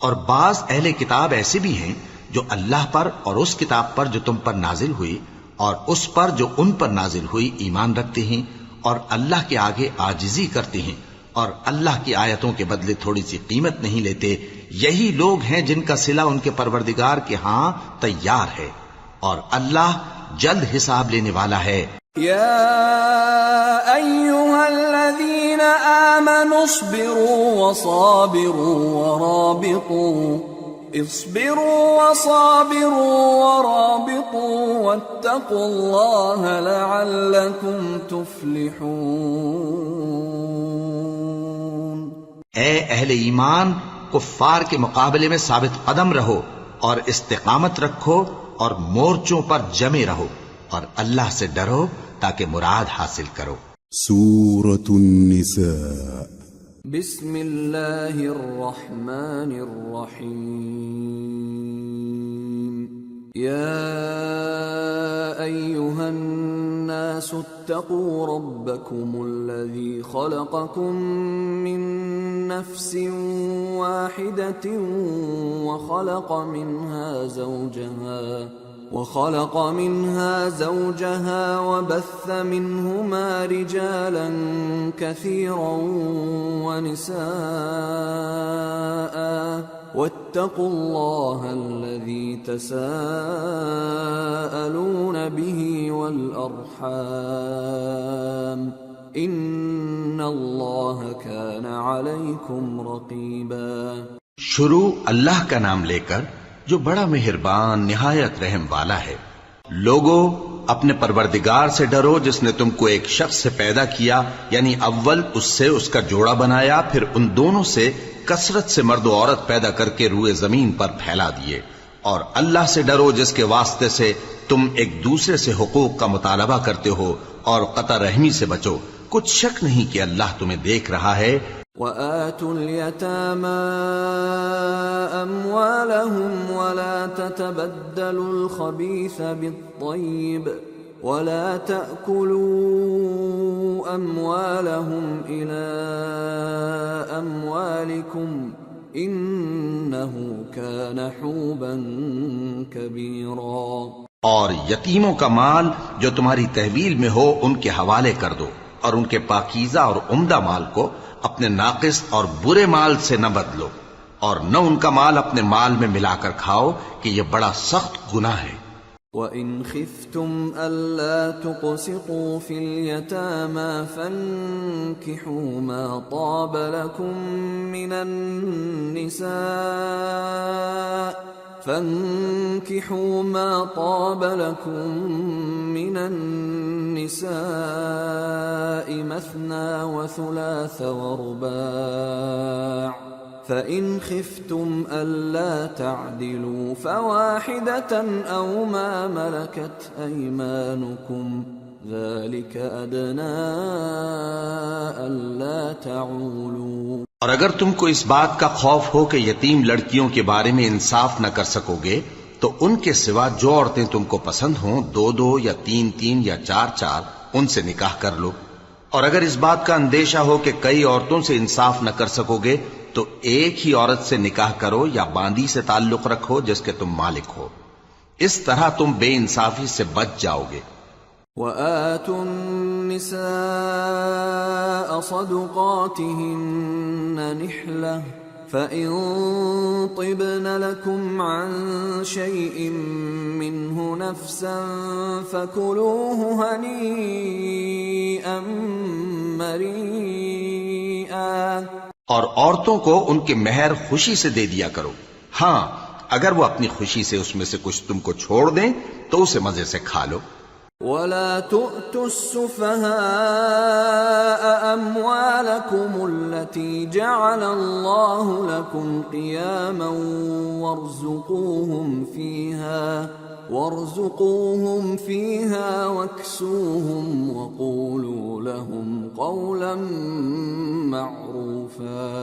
اور بعض اہل کتاب ایسے بھی ہیں جو اللہ پر اور اس کتاب پر جو تم پر نازل ہوئی اور اس پر جو ان پر نازل ہوئی ایمان رکھتے ہیں اور اللہ کے آگے عاجزی کرتے ہیں اور اللہ کی آیتوں کے بدلے تھوڑی سی قیمت نہیں لیتے۔ یہی لوگ ہیں جن کا صلہ ان کے پروردگار کے ہاں تیار ہے، اور اللہ جلد حساب لینے والا ہے۔ یا ایھا الذین آمنوا اصبروا وصابروا ورابطوا واتقوا اللہ لعلکم تفلحون۔ اے اہل ایمان، کفار کے مقابلے میں ثابت قدم رہو اور استقامت رکھو اور مورچوں پر جمے رہو اور اللہ سے ڈرو تاکہ مراد حاصل کرو۔ سورة النساء۔ بسم اللہ الرحمن الرحیم۔ يا أيها الناس اتقوا ربكم الذي خلقكم من نفس واحدة وخلق منها زوجها وبث منهما رجالا كثيرا ونساء واتقوا الله الذي تساءلون به والأرحام ان اللہ کان علیکم رقیبا۔ شروع اللہ کا نام لے کر جو بڑا مہربان نہایت رحم والا ہے۔ لوگو اپنے پروردگار سے ڈرو جس نے تم کو ایک شخص سے پیدا کیا، یعنی اول اس سے اس کا جوڑا بنایا، پھر ان دونوں سے کثرت سے مرد و عورت پیدا کر کے روئے زمین پر پھیلا دیے، اور اللہ سے ڈرو جس کے واسطے سے تم ایک دوسرے سے حقوق کا مطالبہ کرتے ہو، اور قطع رحمی سے بچو، کچھ شک نہیں کہ اللہ تمہیں دیکھ رہا ہے۔ وَآتُوا الْيَتَامَى أَمْوَالَهُمْ وَلَا تَتَبَدَّلُوا الْخَبِيثَ بِالطَّيِّبِ وَلَا تَأْكُلُوا أَمْوَالَهُمْ إِلَىٰ أَمْوَالِكُمْ إِنَّهُ كَانَ حُوبًا كَبِيرًا۔ اور یتیموں کا مال جو تمہاری تحویل میں ہو ان کے حوالے کر دو، اور ان کے پاکیزہ اور عمدہ مال کو اپنے ناقص اور برے مال سے نہ بدلو، اور نہ ان کا مال اپنے مال میں ملا کر کھاؤ کہ یہ بڑا سخت گناہ ہے۔ وَإِنْ خِفْتُمْ أَلَّا تُقْسِطُوا فِي الْيَتَامَى فَانكِحُوا مَا طَابَ لَكُم من النساء مثنى وثلاث ورباع فإن خفتم ألا تعدلوا فواحدة أو ما ملكت أيمانكم ذلك أدنى ألا تعولوا۔ اور اگر تم کو اس بات کا خوف ہو کہ یتیم لڑکیوں کے بارے میں انصاف نہ کر سکو گے تو ان کے سوا جو عورتیں تم کو پسند ہوں، 2 یا 3 یا 4 ان سے نکاح کر لو۔ اور اگر اس بات کا اندیشہ ہو کہ کئی عورتوں سے انصاف نہ کر سکو گے تو ایک ہی عورت سے نکاح کرو یا باندی سے تعلق رکھو جس کے تم مالک ہو، اس طرح تم بے انصافی سے بچ جاؤ گے۔ وَآتُوا النِّسَاءَ صَدُقَاتِهِنَّ نِحْلَةً فَإِن طِبْنَ لَكُمْ عَن شَيْءٍ مِّنْهُ نَفْسًا فَكُلُوهُ هَنِيئًا مَّرِيئًا۔ اور عورتوں کو ان کے مہر خوشی سے دے دیا کرو، ہاں اگر وہ اپنی خوشی سے اس میں سے کچھ تم کو چھوڑ دیں تو اسے مزے سے کھا لو۔ وَلَا تُؤْتُوا السُّفَهَاءَ أَمْوَالَكُمُ الَّتِي جَعَلَ اللَّهُ لَكُمْ قِيَامًا وَارْزُقُوهُمْ فِيهَا وَاكْسُوهُمْ وَقُولُوا لَهُمْ قَوْلًا مَّعْرُوفًا۔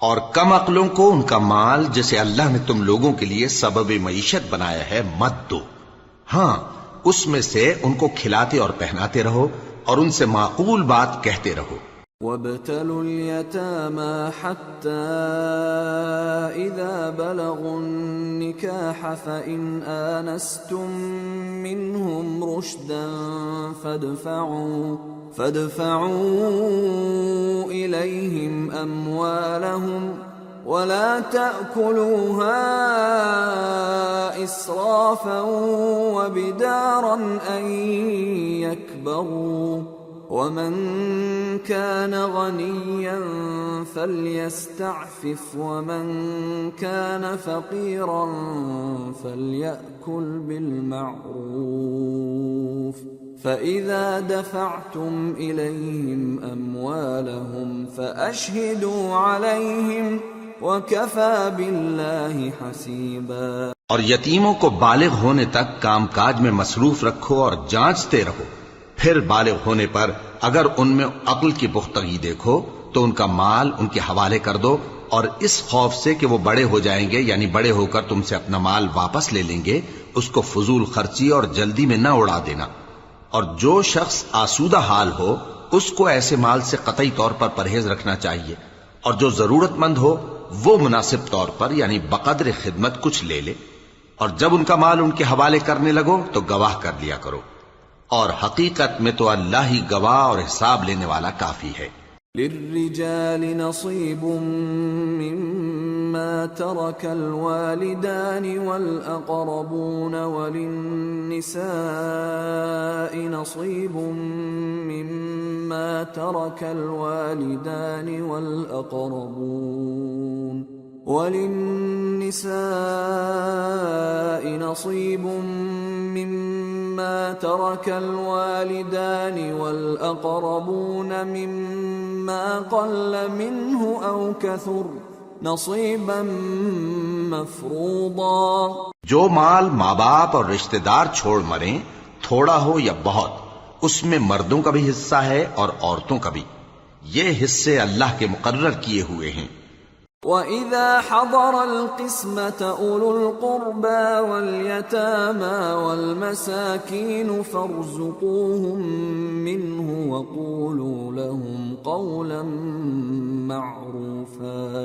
اور کم عقلوں کو ان کا مال جسے اللہ نے تم لوگوں کے لیے سبب معیشت بنایا ہے مت دو، ہاں اس میں سے ان کو کھلاتے اور پہناتے رہو اور ان سے معقول بات کہتے رہو۔ وَابْتَلُوا الْيَتَامَى حَتَّى إِذَا بَلَغُوا النِّكَاحَ فَإِنْ آنَسْتُم مِّنْهُمْ رُشْدًا فَادْفَعُوا إِلَيْهِمْ أَمْوَالَهُمْ وَلَا تَأْكُلُوهَا إِسْرَافًا وَبِدَارًا أَن يَكْبَرُوا وَمَن كَانَ غَنِيًّا فَلْيَسْتَعْفِفْ وَمَن كَانَ فَقِيرًا فَلْيَأْكُلْ بِالْمَعْرُوفِ فَإِذَا دَفَعْتُمْ إِلَيْهِمْ أَمْوَالَهُمْ فَأَشْهِدُوا عَلَيْهِمْ وَكَفَى بِاللَّهِ حَسِيبًا۔ اور یتیموں کو بالغ ہونے تک کام کاج میں مصروف رکھو اور جانچتے رہو، پھر بالغ ہونے پر اگر ان میں عقل کی پختگی دیکھو تو ان کا مال ان کے حوالے کر دو اور اس خوف سے کہ وہ بڑے ہو جائیں گے، یعنی بڑے ہو کر تم سے اپنا مال واپس لے لیں گے، اس کو فضول خرچی اور جلدی میں نہ اڑا دینا۔ اور جو شخص آسودہ حال ہو اس کو ایسے مال سے قطعی طور پر پرہیز رکھنا چاہیے، اور جو ضرورت مند ہو وہ مناسب طور پر یعنی بقدر خدمت کچھ لے لے، اور جب ان کا مال ان کے حوالے کرنے لگو تو گواہ کر لیا کرو، اور حقیقت میں تو اللہ ہی گواہ اور حساب لینے والا کافی ہے۔ للرجال نصيب مما ترك الوالدان والأقربون وللنساء نصيب مما ترك الوالدان والأقربون مما قل منه أو كثر نصيبا مفروضا۔ جو مال ماں باپ اور رشتہ دار چھوڑ مریں، تھوڑا ہو یا بہت، اس میں مردوں کا بھی حصہ ہے اور عورتوں کا بھی، یہ حصے اللہ کے مقرر کیے ہوئے ہیں۔ وَإِذَا حَضَرَ الْقِسْمَةَ أُولُو الْقُرْبَى وَالْيَتَامَى وَالْمَسَاكِينُ فَارْزُقُوهُم مِّنْهُ وَقُولُوا لَهُمْ قَوْلًا مَّعْرُوفًا۔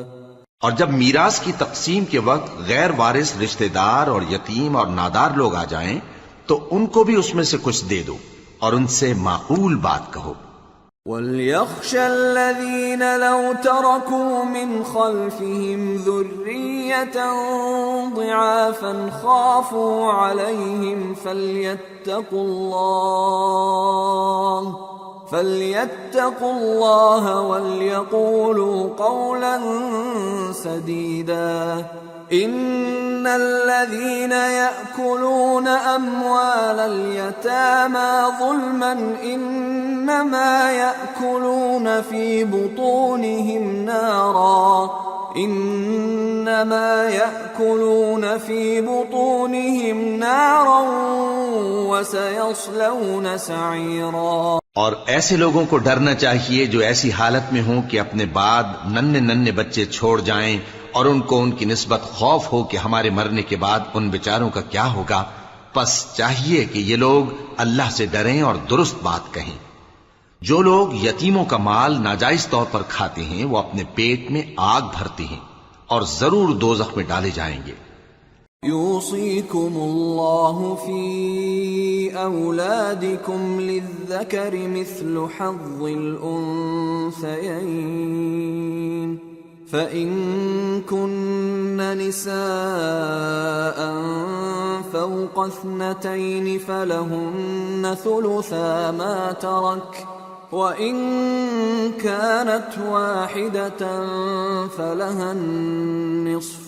اور جب میراث کی تقسیم کے وقت غیر وارث رشتہ دار اور یتیم اور نادار لوگ آ جائیں تو ان کو بھی اس میں سے کچھ دے دو اور ان سے معقول بات کہو۔ وَلْيَخْشَ الَّذِينَ لَوْ تَرَكُوا مِنْ خَلْفِهِمْ ذُرِّيَّةً ضِعَافًا خَافُوا عَلَيْهِمْ فَلْيَتَّقُوا اللَّهَ وَلْيَقُولُوا قَوْلًا سَدِيدًا۔ إِنَّ الَّذِينَ يَأْكُلُونَ أَمْوَالَ الْيَتَامَى ظُلْمًا إِنَّمَا يَأْكُلُونَ فِي بُطُونِهِمْ نَارًا وَسَيَصْلَوْنَ سَعِيرًا۔ اور ایسے لوگوں کو ڈرنا چاہیے جو ایسی حالت میں ہوں کہ اپنے بعد ننھے بچے چھوڑ جائیں اور ان کو ان کی نسبت خوف ہو کہ ہمارے مرنے کے بعد ان بیچاروں کا کیا ہوگا، پس چاہیے کہ یہ لوگ اللہ سے ڈریں اور درست بات کہیں۔ جو لوگ یتیموں کا مال ناجائز طور پر کھاتے ہیں وہ اپنے پیٹ میں آگ بھرتے ہیں اور ضرور دوزخ میں ڈالے جائیں گے۔ يوصيكم الله في أولادكم للذكر مثل حظ الأنثيين، فإن كن نساء فوق 2 فلهن ثلثا ما ترك، وإن كانت واحدة فلها النصف،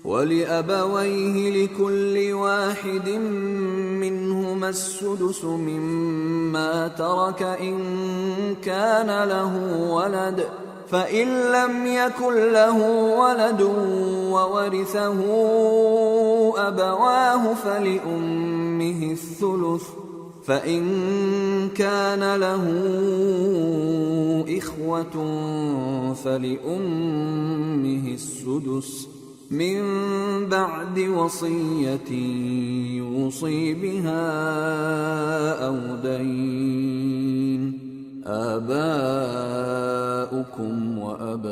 وَلِأَبَوَيْهِ لِكُلِّ وَاحِدٍ مِّنْهُمَا السُّدُسُ مِمَّا تَرَكَ إِن كَانَ لَهُ وَلَدٌ، فَإِن لَّمْ يَكُن لَّهُ وَلَدٌ وَوَرِثَهُ أَبَوَاهُ فَلِأُمِّهِ الثُّلُثُ، فَإِن كَانَ لَهُ إِخْوَةٌ فَلِأُمِّهِ السُّدُسُ من بعد وصية يوصي بها أو دين، آباؤكم وأبناؤكم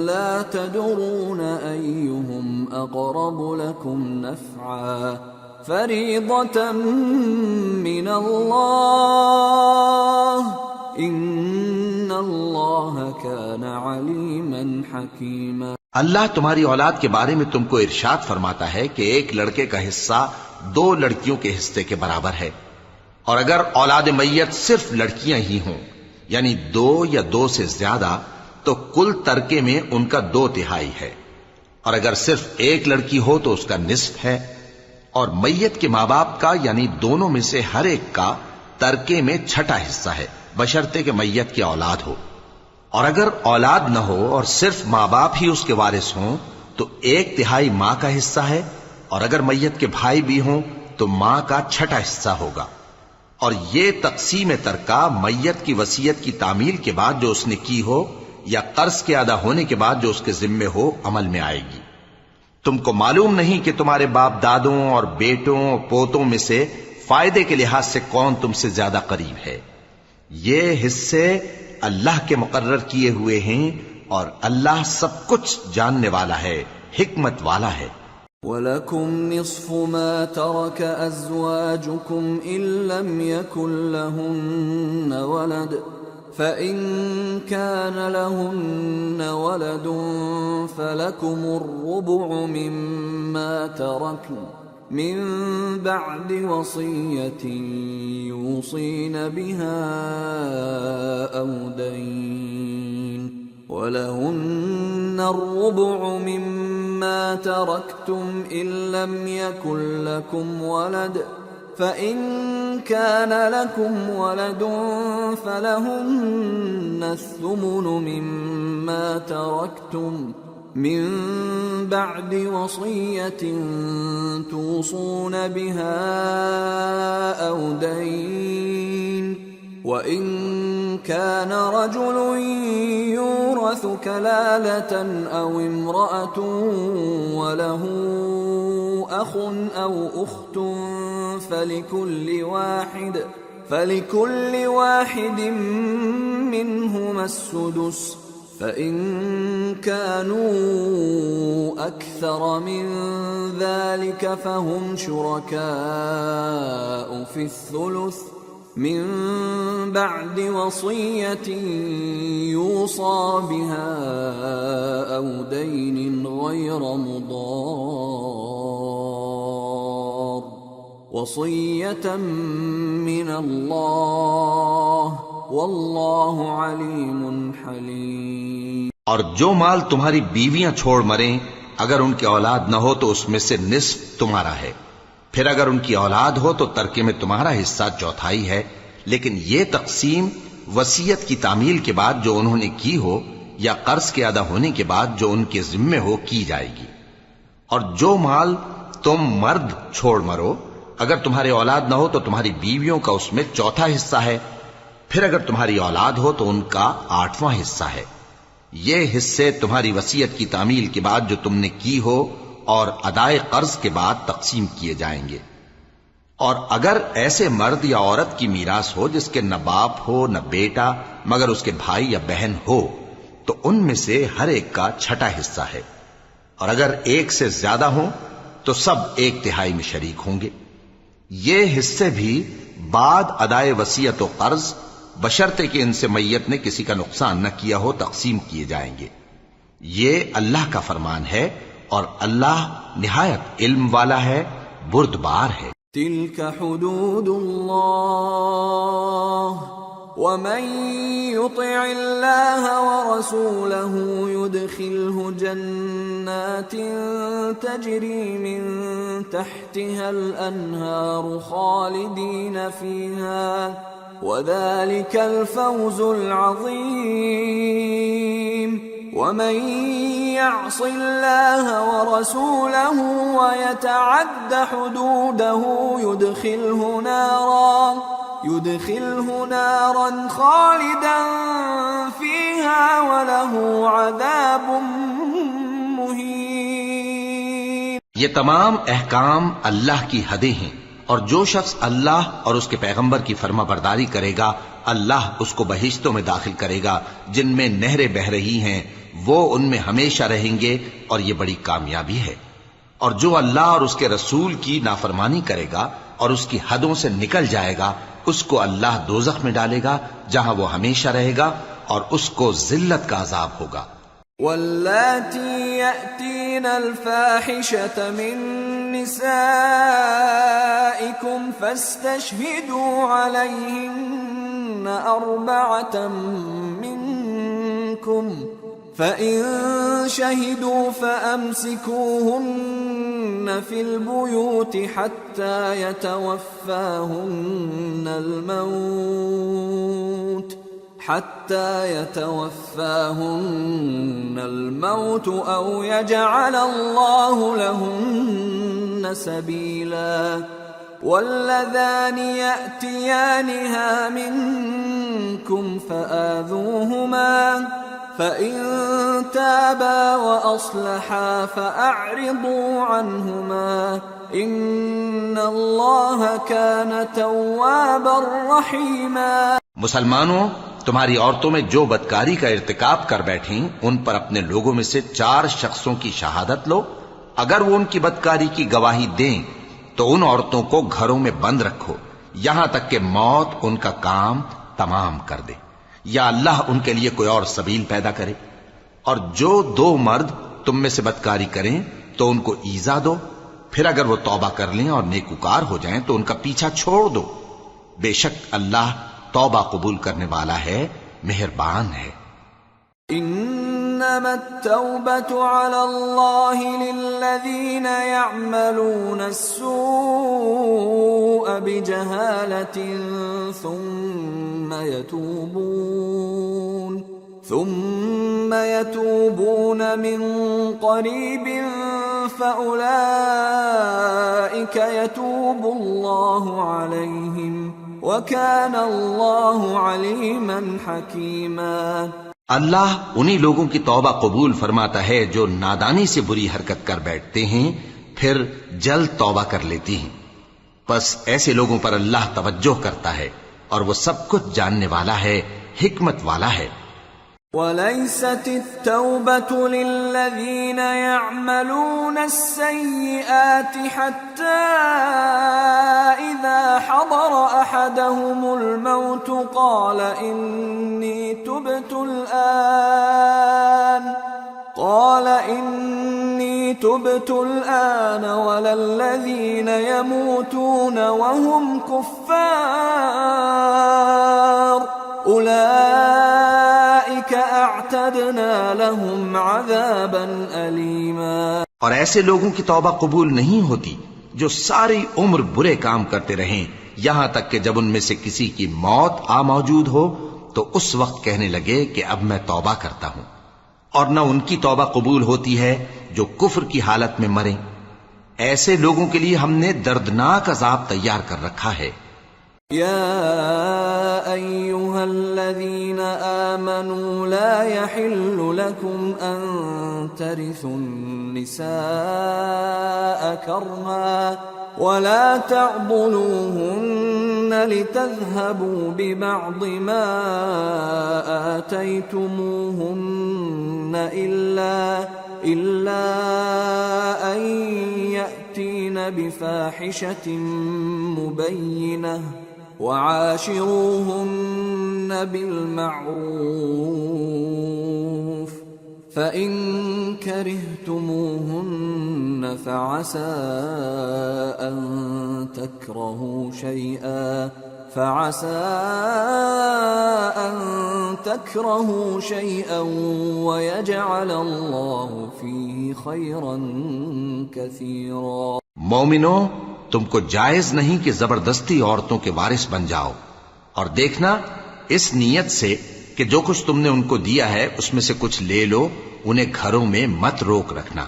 لا تدرون أيهم أقرب لكم نفعا، فريضة من الله، ان اللہ کان علیما حکیما۔ اللہ تمہاری اولاد کے بارے میں تم کو ارشاد فرماتا ہے کہ ایک لڑکے کا حصہ 2 لڑکیوں کے حصے کے برابر ہے، اور اگر اولاد میت صرف لڑکیاں ہی ہوں یعنی 2 یا 2 سے زیادہ تو کل ترکے میں ان کا 2/3 ہے، اور اگر صرف ایک لڑکی ہو تو اس کا نصف ہے، اور میت کے ماں باپ کا یعنی دونوں میں سے ہر ایک کا ترکے میں 6واں حصہ ہے، بشرطے کہ میت کی اولاد ہو، اور اگر اولاد نہ ہو اور صرف ماں باپ ہی اس کے وارث ہوں تو 1/3 ماں کا حصہ ہے، اور اگر میت کے بھائی بھی ہوں تو ماں کا 6واں حصہ ہوگا۔ اور یہ تقسیم ترکہ میت کی وصیت کی تعمیل کے بعد جو اس نے کی ہو یا قرض کے ادا ہونے کے بعد جو اس کے ذمے ہو عمل میں آئے گی۔ تم کو معلوم نہیں کہ تمہارے باپ دادوں اور بیٹوں اور پوتوں میں سے فائدے کے لحاظ سے کون تم سے زیادہ قریب ہے؟ یہ حصے اللہ کے مقرر کیے ہوئے ہیں اور اللہ سب کچھ جاننے والا ہے، حکمت والا ہے۔ وَلَكُمْ نِصْفُ مَا تَرَكَ أَزْوَاجُكُمْ إِن لَّمْ يَكُن لَّهُنَّ وَلَدٌ فَإِن كَانَ لَهُنَّ وَلَدٌ فَلَكُمُ الرُّبُعُ مِمَّا تَرَكْنَ من بعد وصية يوصين بها أو دين ولهن الربع مما تركتم إن لم يكن لكم ولد فإن كان لكم ولد فلهن الثمن مما تركتم من بعد وصية توصون بها أو دين وإن كان رجل يورث كلالة أو امرأة وله أخ أو أخت فلكل واحد منهما السدس فإن كانوا أكثر من ذلك فهم شركاء في الثلث من بعد وصية يوصى بها أو دين غير مضار وصية من الله واللہ علیم حلیم۔ اور جو مال تمہاری بیویاں چھوڑ مریں اگر ان کی اولاد نہ ہو تو اس میں سے نصف تمہارا ہے، پھر اگر ان کی اولاد ہو تو ترکے میں تمہارا حصہ چوتھائی ہے، لیکن یہ تقسیم وصیت کی تعمیل کے بعد جو انہوں نے کی ہو یا قرض کے ادا ہونے کے بعد جو ان کے ذمے ہو کی جائے گی۔ اور جو مال تم مرد چھوڑ مرو اگر تمہاری اولاد نہ ہو تو تمہاری بیویوں کا اس میں چوتھا حصہ ہے، پھر اگر تمہاری اولاد ہو تو ان کا 8واں حصہ ہے۔ یہ حصے تمہاری وصیت کی تعمیل کے بعد جو تم نے کی ہو اور ادائے قرض کے بعد تقسیم کیے جائیں گے۔ اور اگر ایسے مرد یا عورت کی میراث ہو جس کے نہ باپ ہو نہ بیٹا مگر اس کے بھائی یا بہن ہو تو ان میں سے ہر ایک کا چھٹا حصہ ہے، اور اگر ایک سے زیادہ ہوں تو سب 1/3 میں شریک ہوں گے۔ یہ حصے بھی بعد ادائے وصیت و قرض بشرطے کہ ان سے میت نے کسی کا نقصان نہ کیا ہو تقسیم کیے جائیں گے۔ یہ اللہ کا فرمان ہے اور اللہ نہایت علم والا ہے، بردبار ہے۔ تلك حدود اللہ ومن يطع الله ورسوله يدخله جنات تجري من تحتها الأنهار خالدين فيها وذلك الفوز العظيم ومن يعص الله ورسوله ويتعد حدوده يدخله نارا خالدا فيها وله عذاب مهين۔ یہ تمام احکام اللہ کی حدیں ہیں، اور جو شخص اللہ اور اس کے پیغمبر کی فرما برداری کرے گا اللہ اس کو بہشتوں میں داخل کرے گا جن میں نہریں بہ رہی ہیں، وہ ان میں ہمیشہ رہیں گے، اور یہ بڑی کامیابی ہے۔ اور جو اللہ اور اس کے رسول کی نافرمانی کرے گا اور اس کی حدوں سے نکل جائے گا اس کو اللہ دوزخ میں ڈالے گا جہاں وہ ہمیشہ رہے گا، اور اس کو ذلت کا عذاب ہوگا۔ واللاتی یأتین الفاحشة من نسائکم فاستشہدوا علیہن 4 منکم فَإِن شَهِدُوا فَأَمْسِكُوهُنَّ فِي الْبُيُوتِ حَتَّى يَتَوَفَّاهُنَّ الْمَوْتُ أَوْ يَجْعَلَ اللَّهُ لَهُنَّ سَبِيلًا وَاللَّذَانِ يَأْتِيَانِهَا مِنكُمْ فَآذُوهُمَا فإن تابا وأصلحا فأعرضوا عنهما إن الله كان توابا رحيما۔ مسلمانوں، تمہاری عورتوں میں جو بدکاری کا ارتکاب کر بیٹھیں ان پر اپنے لوگوں میں سے 4 شخصوں کی شہادت لو۔ اگر وہ ان کی بدکاری کی گواہی دیں تو ان عورتوں کو گھروں میں بند رکھو یہاں تک کہ موت ان کا کام تمام کر دے یا اللہ ان کے لیے کوئی اور سبیل پیدا کرے۔ اور جو 2 مرد تم میں سے بدکاری کریں تو ان کو ایذا دو، پھر اگر وہ توبہ کر لیں اور نیکوکار ہو جائیں تو ان کا پیچھا چھوڑ دو، بے شک اللہ توبہ قبول کرنے والا ہے، مہربان ہے۔ انما التوبة على الله للذين يعملون السوء بجهالة ثم يتوبون من قريب فأولئك يتوب الله عليهم وَكَانَ اللَّهُ عَلِيمًا حَكِيمًا۔ اللہ انہی لوگوں کی توبہ قبول فرماتا ہے جو نادانی سے بری حرکت کر بیٹھتے ہیں پھر جلد توبہ کر لیتی ہیں، پس ایسے لوگوں پر اللہ توجہ کرتا ہے اور وہ سب کچھ جاننے والا ہے، حکمت والا ہے۔ وَلَيْسَتِ التَّوْبَةُ لِلَّذِينَ يَعْمَلُونَ السَّيِّئَاتِ حَتَّى إِذَا حَضَرَ أَحَدَهُمُ الْمَوْتُ قَالَ إِنِّي تُبْتُ الْآنَ وَلَا الَّذِينَ يَمُوتُونَ وَهُمْ كُفَّارٌ أُولَئِكَ أَعْتَدْنَا لَهُمْ عَذَابًا أَلِيمًا۔ اور ایسے لوگوں کی توبہ قبول نہیں ہوتی جو ساری عمر برے کام کرتے رہیں یہاں تک کہ جب ان میں سے کسی کی موت آ موجود ہو تو اس وقت کہنے لگے کہ اب میں توبہ کرتا ہوں، اور نہ ان کی توبہ قبول ہوتی ہے جو کفر کی حالت میں مریں۔ ایسے لوگوں کے لیے ہم نے دردناک عذاب تیار کر رکھا ہے۔ يا أيها الذين آمنوا لا يحل لكم أن ترثوا النساء كرها ولا تعضلوهن لتذهبوا ببعض ما آتيتموهن إلا أن يأتين بفاحشة مبينة وعاشروهن بالمعروف فإن كرهتموهن فعسى أن تكرهوا شيئا ويجعل الله فيه خيرا كثيرا۔ مومنو، تم کو جائز نہیں کہ زبردستی عورتوں کے وارث بن جاؤ، اور دیکھنا اس نیت سے کہ جو کچھ تم نے ان کو دیا ہے اس میں سے کچھ لے لو، انہیں گھروں میں مت روک رکھنا۔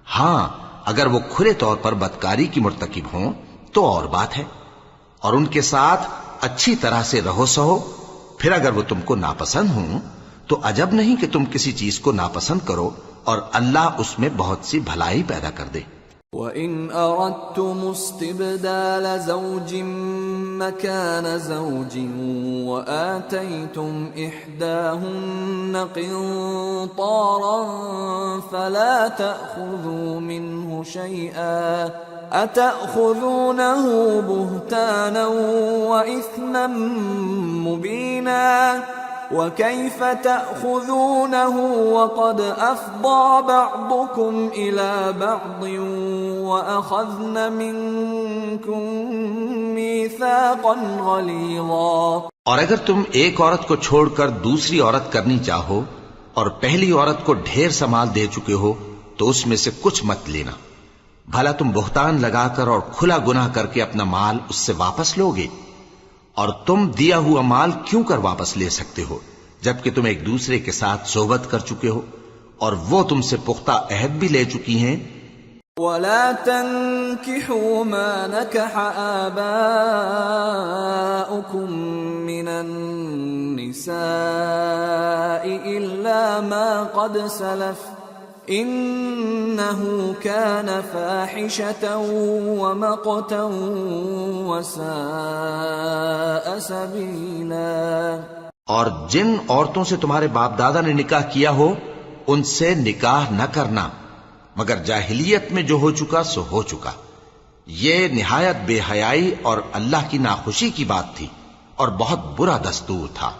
ہاں، اگر وہ کھلے طور پر بدکاری کی مرتکب ہوں تو اور بات ہے، اور ان کے ساتھ اچھی طرح سے رہو سہو۔ پھر اگر وہ تم کو ناپسند ہوں تو عجب نہیں کہ تم کسی چیز کو ناپسند کرو، اور اللہ اس میں بہت سی بھلائی پیدا کر دے۔ وَإِنْ أَرَدْتُمُ اسْتِبْدَالَ زَوْجٍ مَّكَانَ زَوْجٍ وَآتَيْتُمْ إِحْدَاهُنَّ قِنطَارًا فَلَا تَأْخُذُوا مِنْهُ شَيْئًا أَتَأْخُذُونَهُ بُهْتَانًا وَإِثْمًا مُّبِينًا وَكَيْفَ تَأْخُذُونَهُ وَقَدْ أَفْضَىٰ بَعْضُكُمْ إِلَىٰ بَعْضٍ وَأَخَذْنَ مِنكُم مِّيثَاقًا غَلِيظًا۔ اور اگر تم ایک عورت کو چھوڑ کر دوسری عورت کرنی چاہو اور پہلی عورت کو ڈھیر سا مال دے چکے ہو تو اس میں سے کچھ مت لینا، بھلا تم بہتان لگا کر اور کھلا گناہ کر کے اپنا مال اس سے واپس لوگے؟ اور تم دیا ہوا مال کیوں کر واپس لے سکتے ہو جبکہ تم ایک دوسرے کے ساتھ صحبت کر چکے ہو اور وہ تم سے پختہ عہد بھی لے چکی ہیں؟ وَلَا تَنكِحُوا مَا نَكَحَ آبَاؤُكُم من النساء إلا ما قد سلف إنه كان فاحشة ومقتا وساء سبيلا۔ اور جن عورتوں سے تمہارے باپ دادا نے نکاح کیا ہو ان سے نکاح نہ کرنا مگر جاہلیت میں جو ہو چکا سو ہو چکا، یہ نہایت بے حیائی اور اللہ کی ناخوشی کی بات تھی اور بہت برا دستور تھا۔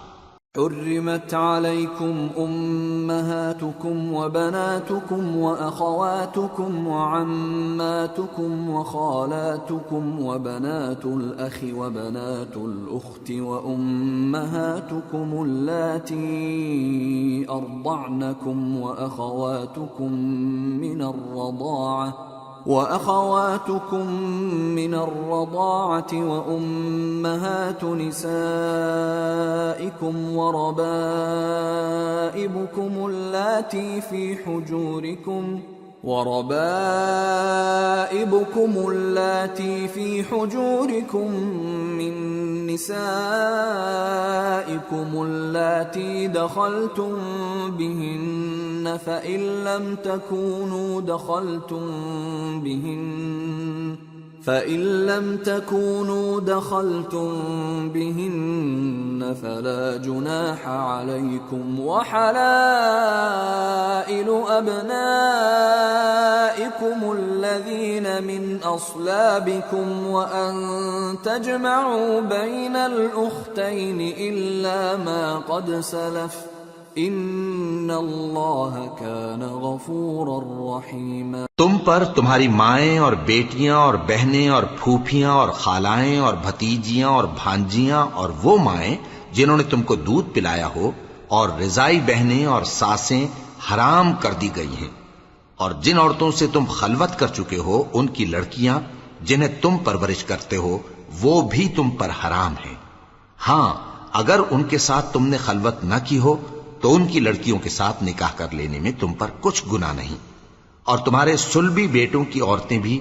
حرمت عليكم أمهاتكم وبناتكم وأخواتكم وعماتكم وخالاتكم وبنات الأخ وبنات الأخت وأمهاتكم اللاتي أرضعنكم وأخواتكم من الرضاعة وأمهات نسائكم وربائبكم اللاتي في حجوركم من نسائكم اللاتي دخلتم بهن فإن لم تكونوا دخلتم بهن فلا جناح عليكم وحلائل أبنائكم الذين من أصلابكم وأن تجمعوا بين الأختين إلا ما قد سلف ان اللہ کان غفورا رحیما۔ تم پر تمہاری مائیں اور بیٹیاں اور بہنیں اور پھوپھیاں اور خالائیں اور بھتیجیاں اور بھانجیاں اور وہ مائیں جنہوں نے تم کو دودھ پلایا ہو اور رضائی بہنیں اور ساسیں حرام کر دی گئی ہیں، اور جن عورتوں سے تم خلوت کر چکے ہو ان کی لڑکیاں جنہیں تم پرورش کرتے ہو وہ بھی تم پر حرام ہیں۔ ہاں اگر ان کے ساتھ تم نے خلوت نہ کی ہو تو ان کی لڑکیوں کے ساتھ نکاح کر لینے میں تم پر کچھ گناہ نہیں، اور تمہارے صلبی بیٹوں کی عورتیں بھی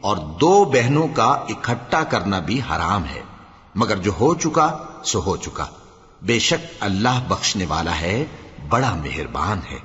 اور دو بہنوں کا اکٹھا کرنا بھی حرام ہے، مگر جو ہو چکا سو ہو چکا، بے شک اللہ بخشنے والا ہے، بڑا مہربان ہے۔